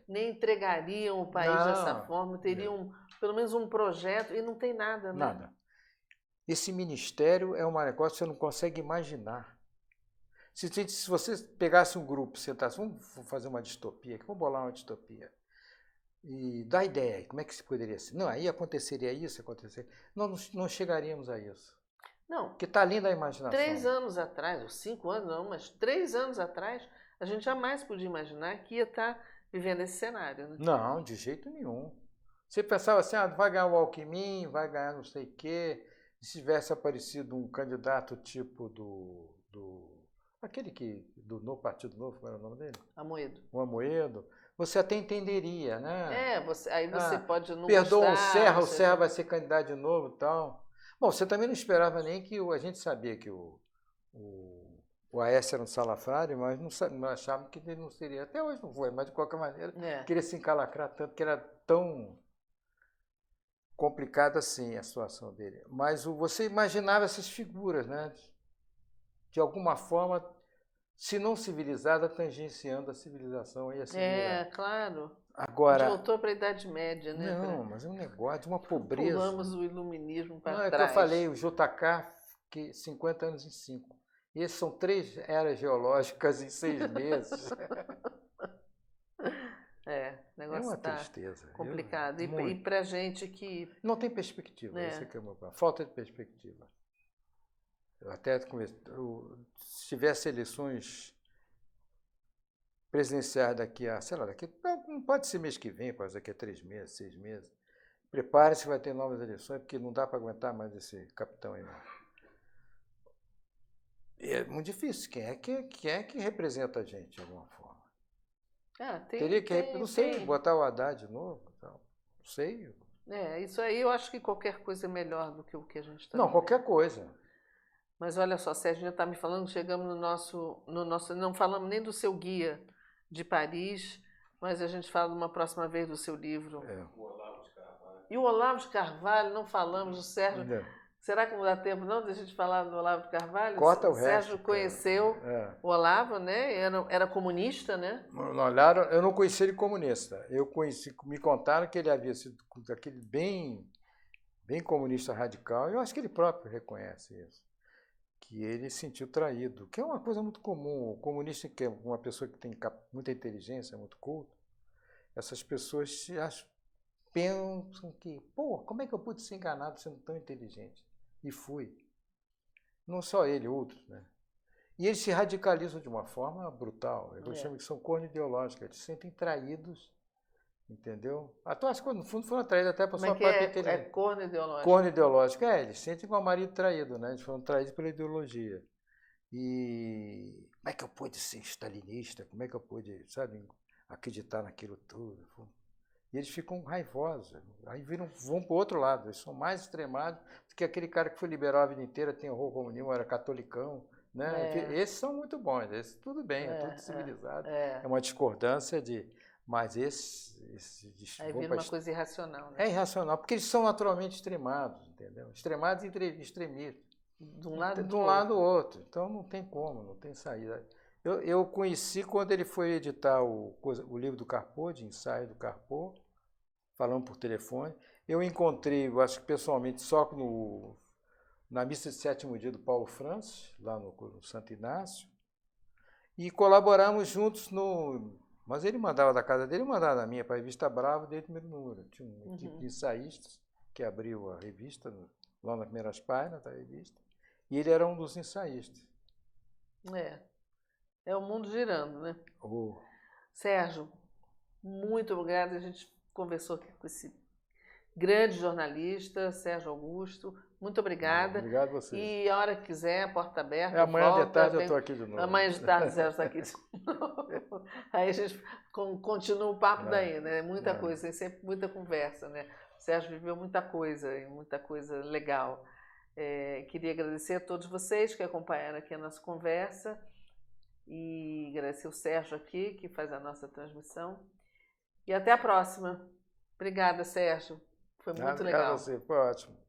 nem entregariam o país dessa forma. Teriam pelo menos um projeto e não tem nada, né? Nada. Esse ministério é um negócio que você não consegue imaginar. Se você pegasse um grupo, sentasse, vamos fazer uma distopia aqui, vamos bolar uma distopia. E dá ideia, como é que se poderia ser? Não, aí aconteceria isso, aconteceria. Nós não chegaríamos a isso. Não. Porque está linda a imaginação. 3 anos atrás, ou 5 anos não, mas 3 anos atrás, a gente jamais podia imaginar que ia estar vivendo esse cenário, né? Não, de jeito nenhum. Você pensava assim, vai ganhar o Alckmin, vai ganhar não sei o quê. E se tivesse aparecido um candidato tipo aquele do Novo Partido Novo, como era o nome dele? Amoedo. O Amoedo, você até entenderia, né? Aí você pode não perdoa gostar. o Serra vai ser candidato de novo e tal. Bom, você também não esperava nem que a gente sabia que o Aécio era um salafrário, mas não achava que ele não seria. Até hoje não foi, mas de qualquer maneira, queria se encalacrar tanto, que era tão complicada assim a situação dele. Mas você imaginava essas figuras, né? De alguma forma, se não civilizada, tangenciando a civilização. Claro. Agora, a gente voltou para a Idade Média, né? Não, mas é um negócio de uma pobreza. Pulamos o iluminismo para trás. trás. É que eu falei, o JK, que 50 anos em 5. E esses são 3 eras geológicas em 6 meses. O negócio uma tá tristeza. complicado. E para gente que... Não tem perspectiva, esse aqui é o meu problema. Falta de perspectiva. Eu até se tivesse eleições presidenciais daqui a, sei lá, não pode ser mês que vem, pode ser daqui a 3 meses, 6 meses. Prepare-se que vai ter novas eleições, porque não dá para aguentar mais esse capitão aí, não. E é muito difícil. Quem é que representa a gente de alguma forma? Teria que, não sei, botar o Haddad de novo? Não sei. Isso aí eu acho que qualquer coisa é melhor do que o que a gente está Não, qualquer coisa. Mas olha só, Sérgio já está me falando, chegamos no nosso... Não falamos nem do seu guia de Paris, mas a gente fala numa próxima vez do seu livro. O Olavo de Carvalho. E o Olavo de Carvalho, não falamos do Sérgio. Será que não dá tempo não de a gente falar do Olavo de Carvalho? Corta o resto. Sérgio conheceu o Olavo, né? Era comunista, né? Eu não conheci ele comunista. Me contaram que ele havia sido aquele bem comunista radical. Eu acho que ele próprio reconhece isso. Que ele se sentiu traído, que é uma coisa muito comum. O comunista, que é uma pessoa que tem muita inteligência, muito culto, essas pessoas pensam que, como é que eu pude ser enganado sendo tão inteligente? E fui. Não só ele, outros, né? E eles se radicalizam de uma forma brutal. Eu chamo que são corno ideológicos. Eles se sentem traídos, entendeu? Até acho que no fundo foram traídos até para sua própria inteligência. É corno ideológico. Corno ideológico. Eles sentem igual o marido traído, né? Eles foram traídos pela ideologia. E como é que eu pude ser stalinista? Como é que eu pude, acreditar naquilo tudo? E eles ficam raivosos. Aí vão para o outro lado. Eles são mais extremados do que aquele cara que foi liberal a vida inteira, tem horror ao comunismo, era catolicão. Né? Esses são muito bons. Esses tudo bem, é tudo civilizado. É uma discordância Mas aí vira uma coisa irracional, né? É irracional, porque eles são naturalmente extremados, entendeu? Extremados e extremistas. De um lado do outro. Então não tem como, não tem saída. Eu conheci quando ele foi editar o livro do Carpo, de ensaio do Carpo, falando por telefone. Eu encontrei, eu acho que pessoalmente, só na missa de 7º dia do Paulo Francis, lá no Santo Inácio, e colaboramos juntos Mas ele mandava da casa dele, eu mandava da minha para a revista Bravo, desde o primeiro número. Tinha uma equipe de ensaístas que abriu a revista, lá nas primeiras páginas da revista, e ele era um dos ensaístas. É o mundo girando, né? Sérgio, muito obrigada. A gente conversou aqui com esse grande jornalista, Sérgio Augusto. Muito obrigada. Obrigado a você. E a hora que quiser, a porta aberta. Amanhã de tarde eu estou aqui de novo. Amanhã de tarde o Sérgio está aqui de novo. Aí a gente continua o papo daí, né? Muita coisa, tem sempre muita conversa, né? O Sérgio viveu muita coisa legal. Queria agradecer a todos vocês que acompanharam aqui a nossa conversa e agradecer o Sérgio aqui, que faz a nossa transmissão. E até a próxima. Obrigada, Sérgio. Foi muito legal. Obrigado a você, foi ótimo.